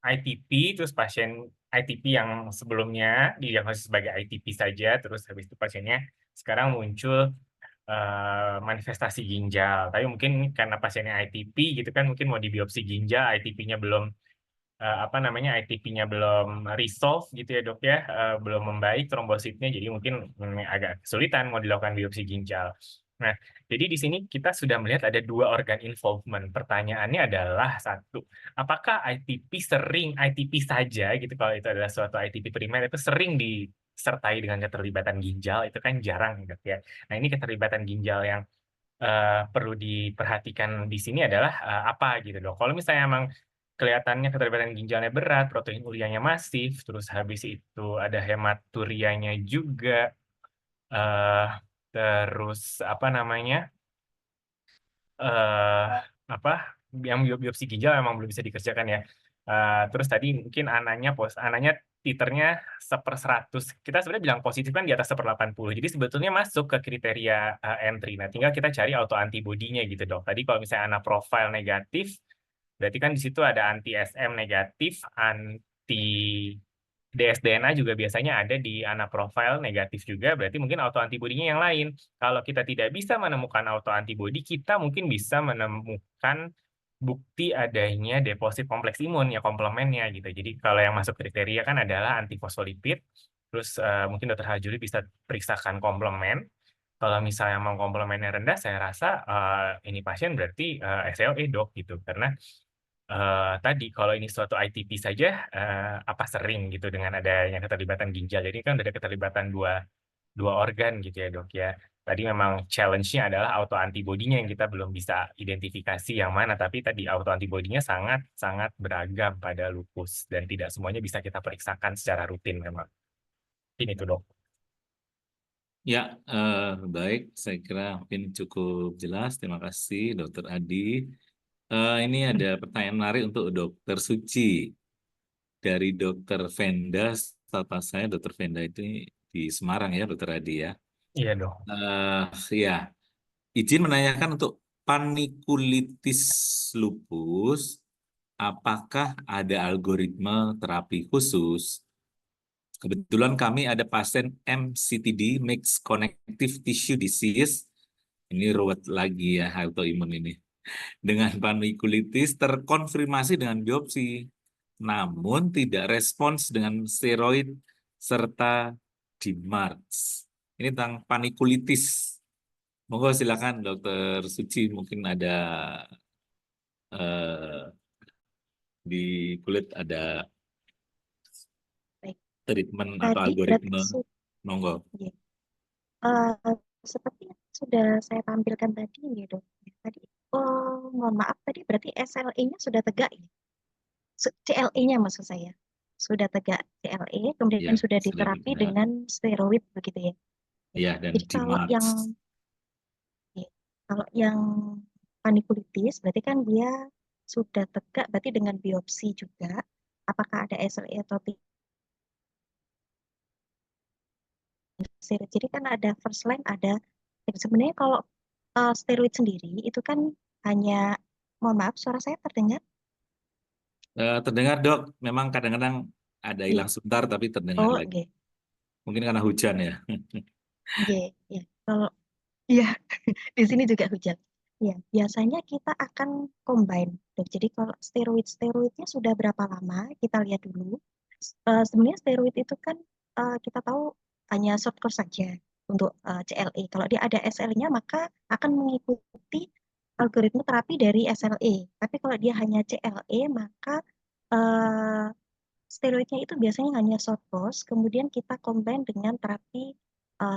[SPEAKER 4] ITP, terus pasien ITP yang sebelumnya didiagnosis sebagai ITP saja, terus habis itu pasiennya sekarang muncul manifestasi ginjal. Tapi mungkin karena pasiennya ITP gitu kan, mungkin mau dibiopsi ginjal, ITP-nya belum ITP-nya belum resolve gitu ya dok ya, belum membaik trombositnya, jadi mungkin agak kesulitan mau dilakukan biopsi ginjal. Nah, jadi di sini kita sudah melihat ada 2 organ involvement. Pertanyaannya adalah, satu, apakah ITP saja gitu, kalau itu adalah suatu ITP primer itu sering disertai dengan keterlibatan ginjal, itu kan jarang dok ya. Nah, ini keterlibatan ginjal yang perlu diperhatikan di sini adalah apa gitu dok. Kalau misalnya emang kelihatannya keterlibatan ginjalnya berat, protein urianya masif, terus habis itu ada hematurianya juga, terus apa namanya, yang biopsi ginjal emang belum bisa dikerjakan ya. Terus tadi mungkin anaknya titernya 1/100. Kita sebenarnya bilang positif kan di atas 1/80. Jadi sebetulnya masuk ke kriteria entry. Nah, tinggal kita cari autoantibody-nya gitu dok. Tadi kalau misalnya anak profile negatif, berarti kan di situ ada anti SM negatif, anti dsDNA juga biasanya ada di anak profile negatif juga, berarti mungkin autoantibody-nya yang lain. Kalau kita tidak bisa menemukan autoantibody, kita mungkin bisa menemukan bukti adanya deposit kompleks imun ya, komplemennya gitu. Jadi kalau yang masuk kriteria kan adalah antifosfolipid, terus mungkin Dr. Harjuli bisa periksakan komplemen. Kalau misalnya mau komplemennya rendah, saya rasa ini pasien berarti SLE dok gitu, karena tadi kalau ini suatu ITP saja, apa sering gitu dengan adanya keterlibatan ginjal. Jadi kan ada keterlibatan dua organ gitu ya dok ya. Tadi memang challenge-nya adalah autoantibody-nya yang kita belum bisa identifikasi yang mana, tapi tadi autoantibody-nya sangat beragam pada lupus dan tidak semuanya bisa kita periksakan secara rutin memang. Ini tuh dok.
[SPEAKER 3] Ya, baik. Saya kira mungkin cukup jelas. Terima kasih, Dokter Adi. Ini ada pertanyaan menarik untuk Dokter Suci dari Dokter Venda. Setahu saya Dokter Venda itu di Semarang ya, Dokter Adi ya.
[SPEAKER 4] Iya dok.
[SPEAKER 3] Ya, izin menanyakan untuk panikulitis lupus, apakah ada algoritma terapi khusus? Kebetulan kami ada pasien MCTD, Mixed Connective Tissue Disease. Ini ruwet lagi ya, autoimun ini. Dengan panikulitis terkonfirmasi dengan biopsi, namun tidak respons dengan steroid serta DMARDs. Ini tentang panikulitis. Monggo silakan Dokter Suci, mungkin ada di kulit ada
[SPEAKER 5] Baik.
[SPEAKER 3] treatment atau
[SPEAKER 5] Tadi
[SPEAKER 3] algoritma.
[SPEAKER 5] berarti
[SPEAKER 3] Monggo.
[SPEAKER 5] seperti yang sudah saya tampilkan tadi ya dok. Tadi, mohon maaf, tadi berarti SLE-nya sudah tegak ya? CLE-nya maksud saya. Sudah tegak CLE, kemudian
[SPEAKER 3] Ya,
[SPEAKER 5] sudah
[SPEAKER 3] sudah
[SPEAKER 5] diterapi
[SPEAKER 3] tegak.
[SPEAKER 5] dengan steroid begitu ya?
[SPEAKER 3] Ya, dan
[SPEAKER 5] Jadi kalau yang
[SPEAKER 3] DMARDs.
[SPEAKER 5] ya, kalau yang panikulitis, berarti kan dia sudah tegak, berarti dengan biopsi juga, apakah ada SLE atau tidak. Jadi kan ada first line, ada sebenarnya kalau steroid sendiri itu kan hanya, mohon maaf, suara saya terdengar?
[SPEAKER 3] Terdengar dok, memang kadang-kadang ada
[SPEAKER 5] Iya.
[SPEAKER 3] hilang sebentar tapi terdengar
[SPEAKER 5] Oh,
[SPEAKER 3] lagi.
[SPEAKER 5] oke.
[SPEAKER 3] Mungkin karena hujan ya.
[SPEAKER 5] Iya, iya. Kalau iya, di sini juga hujan. Ya, biasanya kita akan combine, Dok. Jadi kalau steroidnya sudah berapa lama, kita lihat dulu. Sebenarnya steroid itu kan kita tahu hanya short course saja untuk CLE. Kalau dia ada SL-nya, maka akan mengikuti algoritma terapi dari SLE. Tapi kalau dia hanya CLE, maka eh, steroidnya itu biasanya hanya short course, kemudian kita combine dengan terapi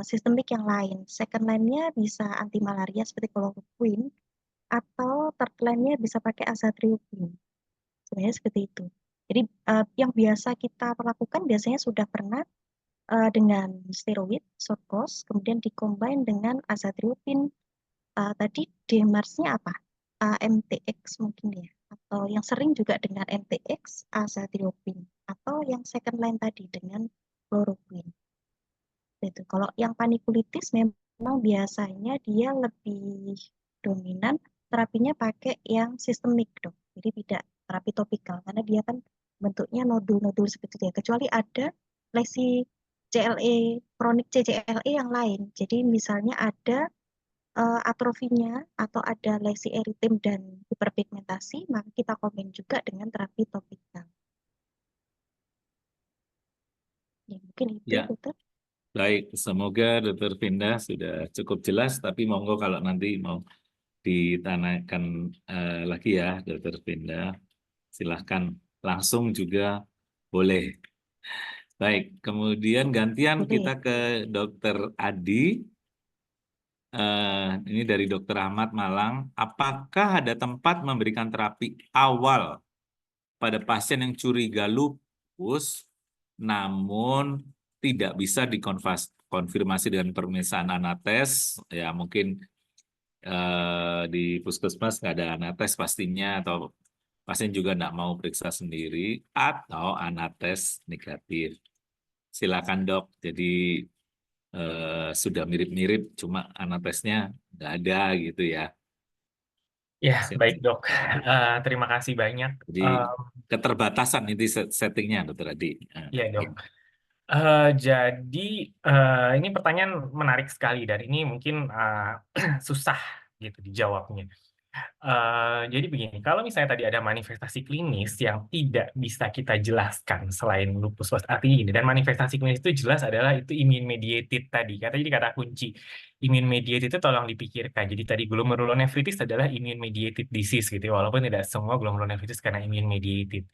[SPEAKER 5] sistemik yang lain. Second line-nya bisa anti malaria seperti chloroquine, atau third line-nya bisa pakai azathioprine. Sebenarnya seperti itu. Jadi yang biasa kita lakukan biasanya sudah pernah dengan steroid short course, kemudian dikombin dengan azathioprine. Tadi DMARS-nya apa? MTX mungkin ya, atau yang sering juga dengan MTX, azathioprine, atau yang second line tadi dengan chloroquine. Itu. Kalau yang panikulitis memang biasanya dia lebih dominan terapinya pakai yang sistemik, Dok. Jadi tidak terapi topikal karena dia kan bentuknya nodul-nodul seperti itu ya. Kecuali ada lesi CLE, kronik CCLE yang lain. Jadi misalnya ada atrofinya atau ada lesi eritem dan hiperpigmentasi, maka kita komen juga dengan terapi topikal. Ya, mungkin itu,
[SPEAKER 3] Ya,
[SPEAKER 5] Dokter.
[SPEAKER 3] baik. Semoga Dokter Vinda sudah cukup jelas, tapi monggo kalau nanti mau ditanyakan lagi ya, Dokter Vinda, silahkan langsung juga boleh. Baik, kemudian gantian
[SPEAKER 5] Boleh
[SPEAKER 3] kita
[SPEAKER 5] ya?
[SPEAKER 3] ke Dokter Adi. Ini dari Dokter Ahmad Malang. Apakah ada tempat memberikan terapi awal pada pasien yang curiga lupus, namun tidak bisa dikonfirmasi dengan pemeriksaan anates? Ya mungkin di puskesmas nggak ada anates pastinya, atau pasien juga nggak mau periksa sendiri, atau anates negatif. Silakan dok. Jadi sudah mirip-mirip, cuma anatesnya nggak ada gitu ya.
[SPEAKER 4] Ya, baik dok. Terima kasih banyak.
[SPEAKER 3] Jadi keterbatasan itu settingnya, Dokter Adi.
[SPEAKER 4] Iya dok. Jadi ini pertanyaan menarik sekali dan ini mungkin susah gitu dijawabnya. Jadi begini, kalau misalnya tadi ada manifestasi klinis yang tidak bisa kita jelaskan selain lupus, artinya ini, dan manifestasi klinis itu jelas adalah itu immune mediated tadi. Jadi kata kunci immune mediated itu tolong dipikirkan. Jadi tadi glomerulonefritis adalah immune mediated disease gitu, walaupun tidak semua glomerulonefritis karena immune mediated.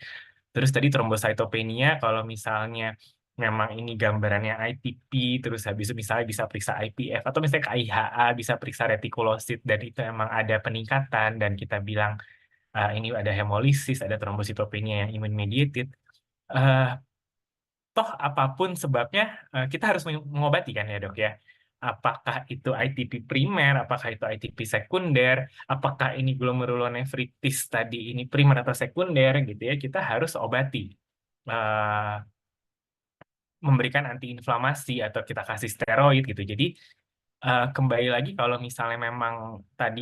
[SPEAKER 4] Terus tadi trombocytopenia, kalau misalnya memang ini gambarannya ITP, terus habis itu misalnya bisa periksa IPF, atau misalnya ke IHA, bisa periksa retikulosit, dan itu emang ada peningkatan, dan kita bilang ini ada hemolisis, ada trombositopenia yang immune mediated. Toh apapun sebabnya, kita harus mengobati kan ya dok ya. Apakah itu ITP primer, apakah itu ITP sekunder, apakah ini glomerulonefritis tadi ini primer atau sekunder gitu ya, kita harus obati. Memberikan antiinflamasi atau kita kasih steroid gitu. Jadi kembali lagi kalau misalnya memang tadi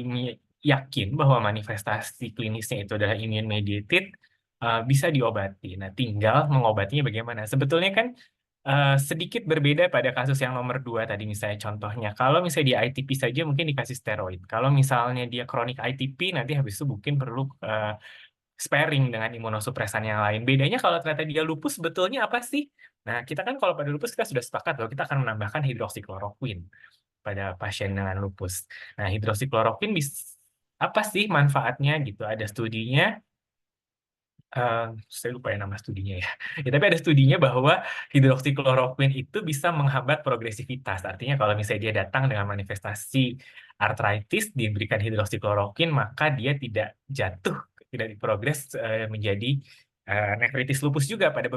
[SPEAKER 4] yakin bahwa manifestasi klinisnya itu adalah immune mediated, bisa diobati. Nah, tinggal mengobatinya bagaimana. Sebetulnya kan sedikit berbeda pada kasus yang nomor 2 tadi misalnya contohnya. Kalau misalnya di ITP saja mungkin dikasih steroid. Kalau misalnya dia kronik ITP, nanti habis itu mungkin perlu sparing dengan imunosupresan yang lain. Bedanya kalau ternyata dia lupus, sebetulnya apa sih? Nah, kita kan kalau pada lupus kita sudah sepakat bahwa kita akan menambahkan hidroksikloroquine pada pasien dengan lupus. Nah, hidroksikloroquine apa sih manfaatnya gitu? Ada studinya, saya lupa ya nama studinya ya. Ya, tapi ada studinya bahwa hidroksikloroquine itu bisa menghambat progresivitas. Artinya kalau misalnya dia datang dengan manifestasi artritis, diberikan hidroksikloroquine, maka dia tidak jatuh, tidak diprogres menjadi nefritis lupus juga pada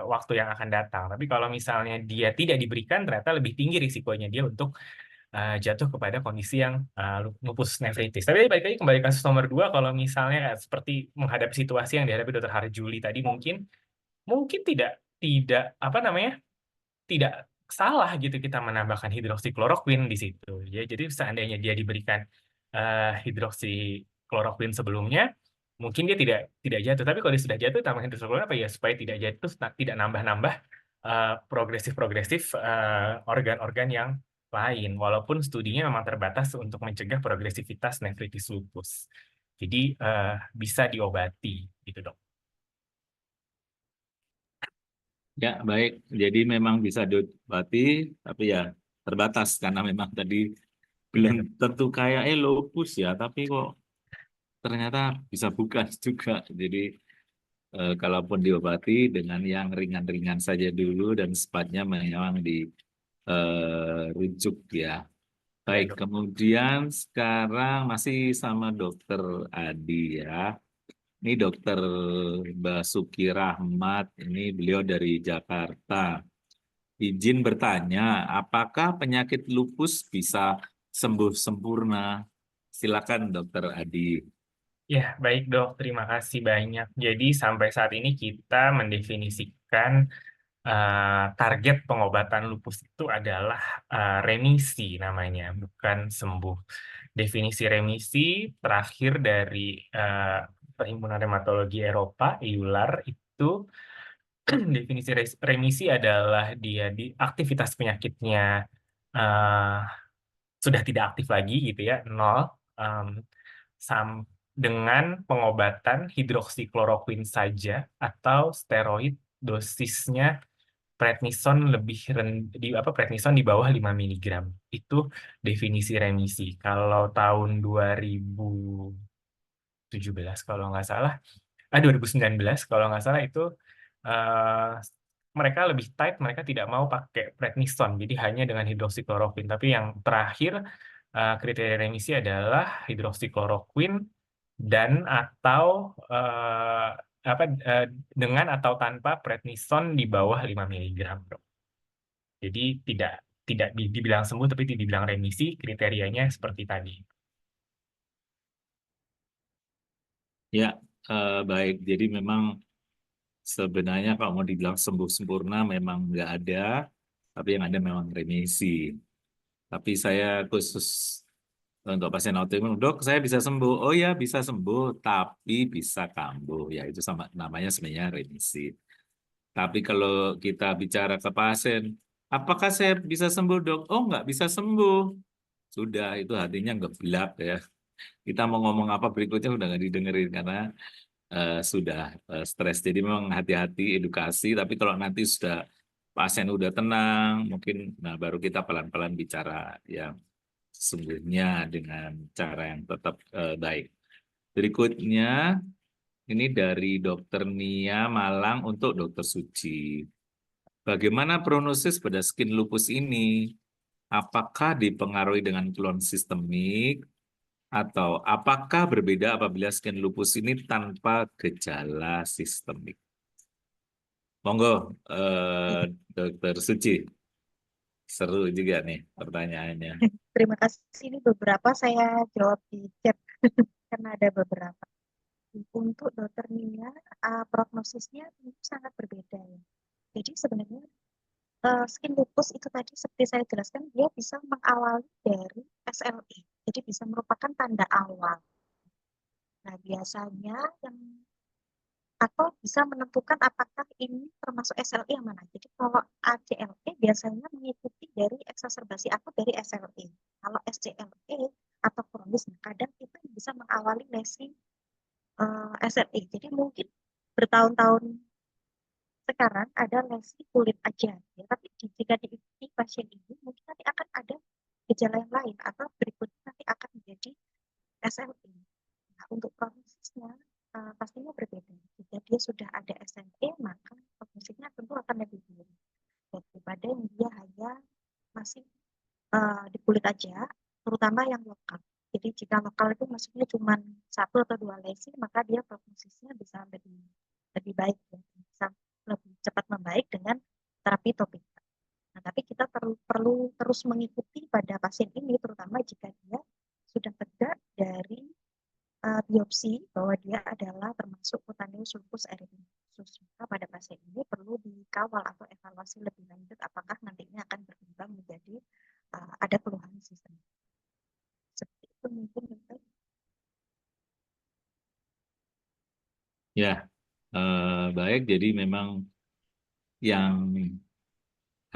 [SPEAKER 4] waktu yang akan datang. Tapi kalau misalnya dia tidak diberikan, ternyata lebih tinggi risikonya dia untuk jatuh kepada kondisi yang lupus nefritis. Tapi balik lagi kembali kasus nomor 2, kalau misalnya seperti menghadapi situasi yang dihadapi Dr. Harjuli tadi, mungkin tidak apa namanya, tidak salah gitu kita menambahkan hidroksikloroquine di situ. Ya, jadi seandainya dia diberikan hidroksikloroquine sebelumnya, mungkin dia tidak jatuh. Tapi kalau dia sudah jatuh, tambahkan hidroksikloroquine apa ya, supaya tidak jatuh, tidak nambah-nambah progresif organ-organ yang lain. Walaupun studinya memang terbatas untuk mencegah progresivitas nefritis lupus. Jadi bisa diobati gitu, Dok.
[SPEAKER 3] Ya, baik. Jadi memang bisa diobati, tapi ya terbatas karena memang tadi belum tentu kayak lupus ya, tapi kok ternyata bisa bukan juga. Jadi kalaupun diobati dengan yang ringan-ringan saja dulu dan secepatnya memang dirujuk ya. Baik,
[SPEAKER 4] Dok.
[SPEAKER 3] kemudian sekarang masih sama Dokter Adi ya. Ini Dokter Basuki Rahmat, ini beliau dari Jakarta. Izin bertanya, apakah penyakit lupus bisa sembuh sempurna? Silakan Dokter Adi.
[SPEAKER 4] Ya, baik Dok. Terima kasih banyak. Jadi sampai saat ini kita mendefinisikan target pengobatan lupus itu adalah remisi namanya, bukan sembuh. Definisi remisi terakhir dari Perhimpunan Rheumatologi Eropa, EULAR, itu definisi remisi adalah dia di aktivitas penyakitnya eh, sudah tidak aktif lagi gitu ya, 0, dengan pengobatan hidroksikloroquine saja atau steroid dosisnya prednison prednison di bawah 5 mg. Itu definisi remisi. Kalau tahun 2017 kalau nggak salah, 2019 kalau nggak salah itu eh, mereka lebih tight, mereka tidak mau pakai prednison, jadi hanya dengan hidroksikloroquine. Tapi yang terakhir kriteria remisi adalah hidroksikloroquine dan atau dengan atau tanpa prednison di bawah 5 mg. Jadi tidak dibilang sembuh tapi dibilang remisi, kriterianya seperti tadi.
[SPEAKER 3] Ya, baik. Jadi memang sebenarnya kalau mau dibilang sembuh sempurna memang nggak ada, tapi yang ada memang remisi. Tapi saya khusus untuk pasien autoimun, dok saya bisa sembuh. Oh ya bisa sembuh, tapi bisa kambuh. Ya itu sama namanya sebenarnya remisi. Tapi kalau kita bicara ke pasien, apakah saya bisa sembuh dok? Oh nggak bisa sembuh. Sudah, itu hatinya ngeblak ya. Kita mau ngomong apa berikutnya udah nggak didengerin karena sudah stres. Jadi memang hati-hati edukasi, tapi kalau nanti sudah pasien udah tenang, mungkin nah baru kita pelan-pelan bicara yang sesungguhnya dengan cara yang tetap baik. Berikutnya, ini dari Dokter Nia Malang untuk Dokter Suci. Bagaimana prognosis pada skin lupus ini? Apakah dipengaruhi dengan keluhan sistemik atau apakah berbeda apabila skin lupus ini tanpa gejala sistemik? Monggo, Dokter Suci. Seru juga nih pertanyaannya.
[SPEAKER 5] Terima kasih. Ini beberapa saya jawab di chat karena ada beberapa. Untuk dokter Nia, prognosisnya tentu sangat berbeda ya. Jadi sebenarnya skin lupus itu tadi seperti saya jelaskan, dia bisa mengawali dari SLE. Jadi bisa merupakan tanda awal. Nah, biasanya yang atau bisa menentukan apakah ini termasuk SLE yang mana. Jadi kalau ACLE biasanya mengikuti dari eksaserbasi akut dari SLE. Kalau SCLE atau kronis, kadang itu bisa mengawali lesi SLE. Jadi mungkin bertahun-tahun sekarang ada lesi kulit aja, ya. Tapi jika diikuti pasien ini, mungkin nanti akan ada gejala yang lain atau berikutnya nanti akan menjadi SLE. Nah, untuk prognosisnya pastinya berbeda. Jika dia sudah ada SLE, maka prognosisnya tentu akan lebih buruk daripada yang dia hanya masih di kulit aja, terutama yang lokal. Jadi jika lokal itu maksudnya cuma 1 atau 2 lesi, maka dia prognosisnya bisa lebih baik, ya. Bisa lebih cepat membaik dengan terapi topikal. Nah, tapi kita perlu terus mengikuti pada pasien ini, terutama jika dia sudah tegak dari biopsi bahwa dia adalah termasuk cutaneous lupus erythematosus. Maka pada pasien ini perlu dikawal atau evaluasi lebih lanjut apakah nantinya akan berkembang menjadi ada keluhan sistemik. Seperti itu mungkin, Dokter.
[SPEAKER 3] Ya, baik. Jadi memang yang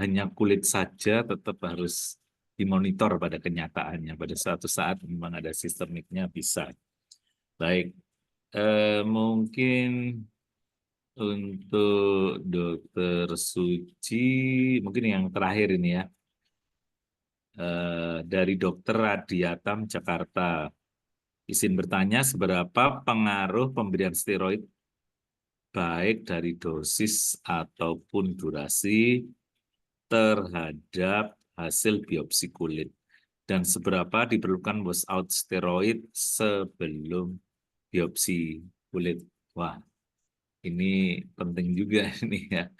[SPEAKER 3] hanya kulit saja tetap harus dimonitor pada kenyataannya. Pada suatu saat memang ada sistemiknya bisa. Baik, mungkin untuk Dokter Suci, mungkin yang terakhir ini ya, dari Dokter Radiatam Jakarta. Izin bertanya, seberapa pengaruh pemberian steroid baik dari dosis ataupun durasi terhadap hasil biopsi kulit, dan seberapa diperlukan washout steroid sebelum biopsi kulit. Wah, ini penting juga ini ya.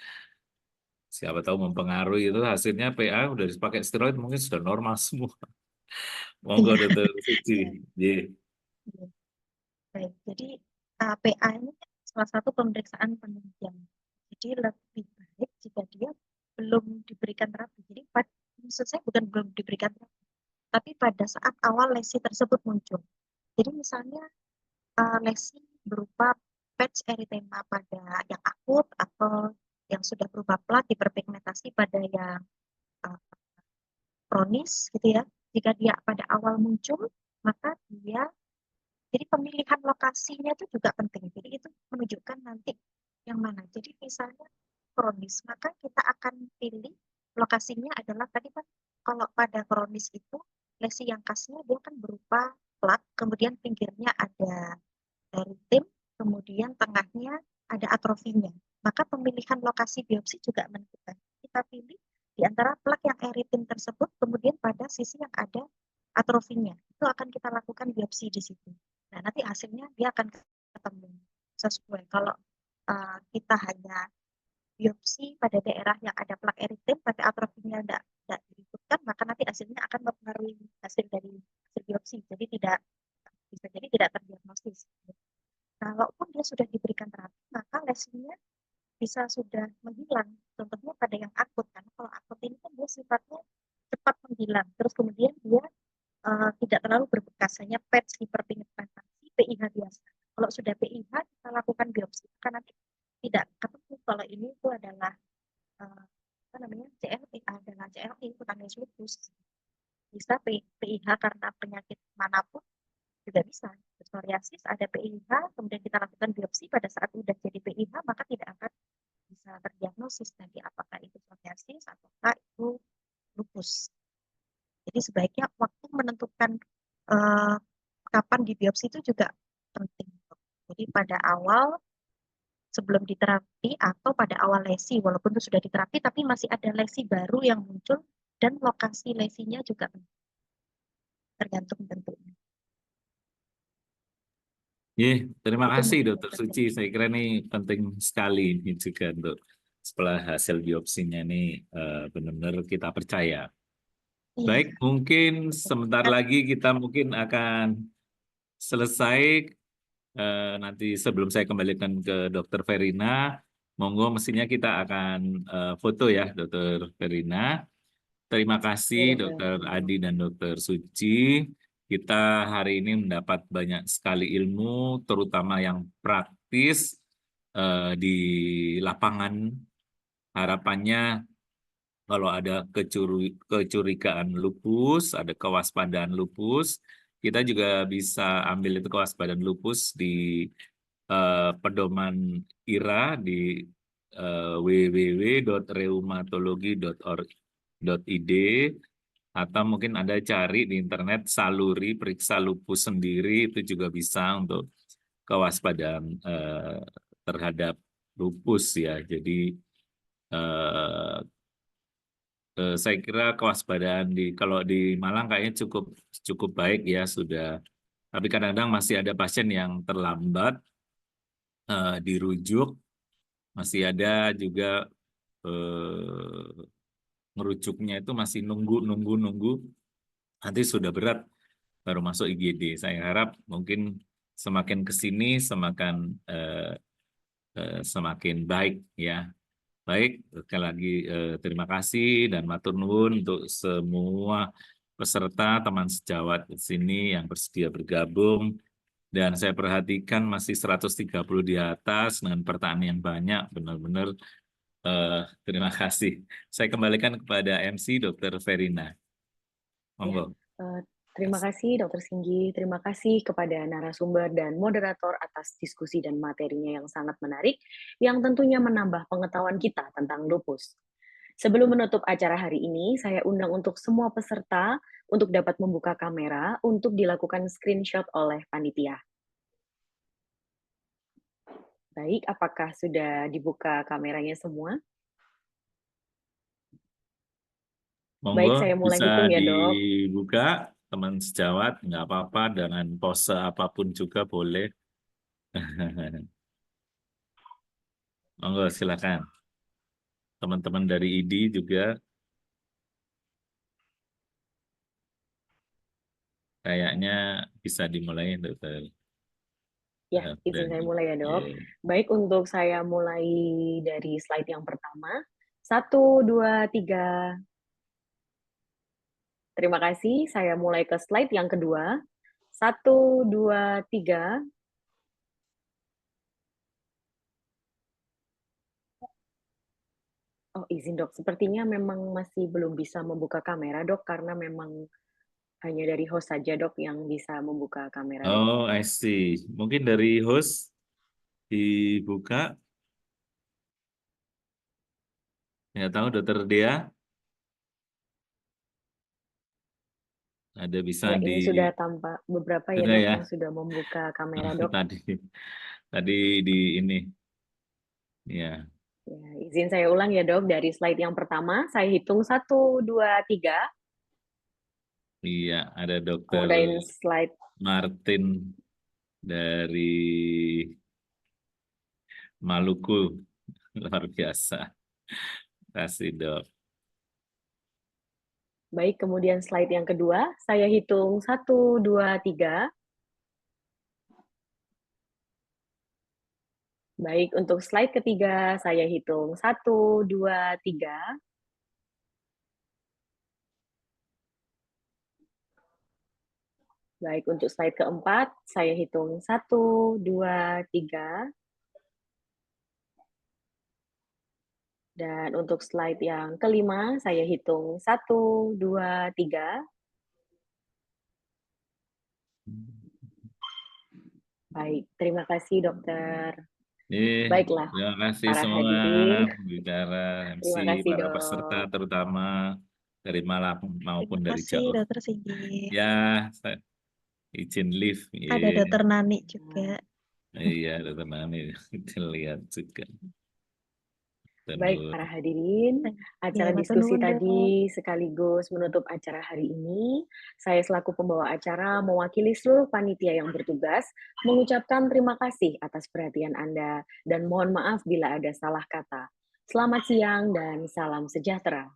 [SPEAKER 3] Siapa tahu mempengaruhi itu hasilnya PA udah dipakai steroid mungkin sudah normal semua. Monggo
[SPEAKER 5] Iya.
[SPEAKER 3] Dokter Suci.
[SPEAKER 5] Iya.
[SPEAKER 3] Ye.
[SPEAKER 5] Iya. Baik, jadi PA ini salah satu pemeriksaan penunjang. Jadi lebih baik jika dia belum diberikan terapi. Jadi maksud saya bukan belum diberikan terapi, tapi pada saat awal lesi tersebut muncul. Jadi misalnya lesi berupa patch eritema pada yang akut atau yang sudah berubah plat hiperpigmentasi pada yang kronis gitu ya. Jika dia pada awal muncul, maka dia jadi pemilihan lokasinya itu juga penting. Jadi itu menunjukkan nanti yang mana. Jadi misalnya kronis, maka kita akan pilih lokasinya adalah tadi kan kalau pada kronis itu lesi yang khasnya dia kan berupa plat, kemudian pinggirnya ada eritem, kemudian tengahnya ada atrofinya. Maka pemilihan lokasi biopsi juga menentukan. Kita pilih di antara plak yang eritem tersebut, kemudian pada sisi yang ada atrofinya. Itu akan kita lakukan biopsi di situ. Nah, nanti hasilnya dia akan ketemu sesuai. Kalau kita hanya biopsi pada daerah yang ada plak eritem, tapi atrofinya tidak diikutkan, maka nanti hasilnya akan mempengaruhi hasil dari hasil biopsi. Jadi bisa jadi tidak terdiagnosis. Kalaupun dia sudah diberikan terapi, maka lesinya bisa sudah menghilang. Contohnya pada yang akut, karena kalau akut ini kan dia sifatnya cepat menghilang. Terus kemudian dia tidak terlalu berbekas, hanya patch hiperpigmentasi, PIH biasa. Kalau sudah PIH, kita lakukan biopsi. Karena nanti tidak ketemu kalau ini itu adalah CLE, adalah CLE, cutaneous lupus. Bisa PIH karena penyakit manapun juga bisa. Psoriasis ada PIH, kemudian kita lakukan biopsi pada saat sudah jadi PIH, maka tidak akan bisa terdiagnosis nanti apakah itu psoriasis ataukah itu lupus. Jadi sebaiknya waktu menentukan kapan di biopsi itu juga penting. Jadi pada awal sebelum diterapi atau pada awal lesi, walaupun itu sudah diterapi tapi masih ada lesi baru yang muncul dan lokasi lesinya juga penting. Tergantung bentuknya.
[SPEAKER 3] Terima
[SPEAKER 5] Itu
[SPEAKER 3] kasih
[SPEAKER 5] mungkin
[SPEAKER 3] Dokter Suci. Saya kira ini penting sekali ini juga untuk setelah hasil biopsinya ini benar-benar kita percaya.
[SPEAKER 5] Iya.
[SPEAKER 3] Baik, mungkin sebentar lagi kita mungkin akan selesai. Nanti sebelum saya kembalikan ke Dokter Verina, monggo mestinya kita akan foto ya Dokter Verina. Terima kasih Dokter Adi dan Dokter Suci. Kita hari ini mendapat banyak sekali ilmu, terutama yang praktis di lapangan. Harapannya kalau ada kecurigaan lupus, ada kewaspadaan lupus, kita juga bisa ambil itu kewaspadaan lupus di pedoman IRA di www.reumatologi.org.id, atau mungkin Anda cari di internet Saluri periksa lupus sendiri, itu juga bisa untuk kewaspadaan terhadap lupus ya. Jadi saya kira kewaspadaan kalau di Malang kayaknya cukup baik ya sudah. Tapi kadang-kadang masih ada pasien yang terlambat dirujuk, masih ada juga ngerujuknya itu masih nunggu, nanti sudah berat baru masuk IGD. Saya harap mungkin semakin ke sini semakin baik ya. Baik, sekali lagi terima kasih dan matur nuwun untuk semua peserta teman sejawat di sini yang bersedia bergabung. Dan saya perhatikan masih 130 di atas dengan pertanyaan yang banyak, benar-benar terima kasih. Saya kembalikan kepada MC Dr. Verina. Monggo.
[SPEAKER 2] Terima kasih Dr. Singgi, terima kasih kepada narasumber dan moderator atas diskusi dan materinya yang sangat menarik, yang tentunya menambah pengetahuan kita tentang lupus. Sebelum menutup acara hari ini, saya undang untuk semua peserta untuk dapat membuka kamera untuk dilakukan screenshot oleh panitia. Baik, apakah sudah dibuka kameranya semua?
[SPEAKER 3] Monggo,
[SPEAKER 2] Baik, saya mulai
[SPEAKER 3] bisa
[SPEAKER 2] hitung ya, Dok.
[SPEAKER 3] dibuka, teman sejawat, nggak apa-apa, dengan pose apapun juga boleh. Monggo, silakan. Teman-teman dari ID juga. Kayaknya bisa dimulai, Dokter.
[SPEAKER 2] Ya, izin saya mulai ya, Dok.
[SPEAKER 3] Yeah.
[SPEAKER 2] Baik, untuk saya mulai dari slide yang pertama. 1, 2, 3. Terima kasih, saya mulai ke slide yang kedua. 1, 2, 3. Oh, izin Dok, sepertinya memang masih belum bisa membuka kamera, Dok, karena memang hanya dari host saja, Dok, yang bisa membuka kamera, Dok.
[SPEAKER 3] Oh, I see. Mungkin dari host dibuka. Nggak tahu, Dokter Dea. Ada bisa
[SPEAKER 2] Ya, ini
[SPEAKER 3] di...
[SPEAKER 2] sudah tampak beberapa ya,
[SPEAKER 3] Sudah
[SPEAKER 2] Dok,
[SPEAKER 3] ya?
[SPEAKER 2] yang sudah membuka kamera, Dok.
[SPEAKER 3] Tadi di ini. Ya.
[SPEAKER 2] Ya, izin saya ulang ya, Dok. Dari slide yang pertama, saya hitung 1, 2, 3.
[SPEAKER 3] Iya, ada Dokter
[SPEAKER 2] Kemudian slide
[SPEAKER 3] Martin dari Maluku. Luar biasa. Terima kasih, Dok.
[SPEAKER 2] baik, kemudian slide yang kedua, saya hitung 1, 2, 3. Baik, untuk slide ketiga, saya hitung 1, 2, 3. Baik, untuk slide keempat, saya hitung 1, 2, 3. Dan untuk slide yang kelima, saya hitung 1, 2, 3. Baik, terima kasih, Dokter. Baiklah,
[SPEAKER 3] Terima kasih
[SPEAKER 2] para
[SPEAKER 3] semua
[SPEAKER 2] hadirin.
[SPEAKER 3] pembicara, MC,
[SPEAKER 2] Terima kasih,
[SPEAKER 3] para
[SPEAKER 2] Dok.
[SPEAKER 3] peserta terutama dari Malang maupun
[SPEAKER 5] Terima
[SPEAKER 3] dari
[SPEAKER 5] kasih,
[SPEAKER 3] Jawa.
[SPEAKER 5] Dokter Singgi.
[SPEAKER 3] Ya, saya izin live.
[SPEAKER 5] Ada Dokter Nani juga.
[SPEAKER 3] Iya, Dokter Nani. Lihat juga.
[SPEAKER 2] Baik, para hadirin, acara
[SPEAKER 5] Ya,
[SPEAKER 2] diskusi
[SPEAKER 5] matur nuwun, Dok.
[SPEAKER 2] tadi sekaligus menutup acara hari ini. Saya selaku pembawa acara mewakili seluruh panitia yang bertugas mengucapkan terima kasih atas perhatian Anda dan mohon maaf bila ada salah kata. Selamat siang dan salam sejahtera.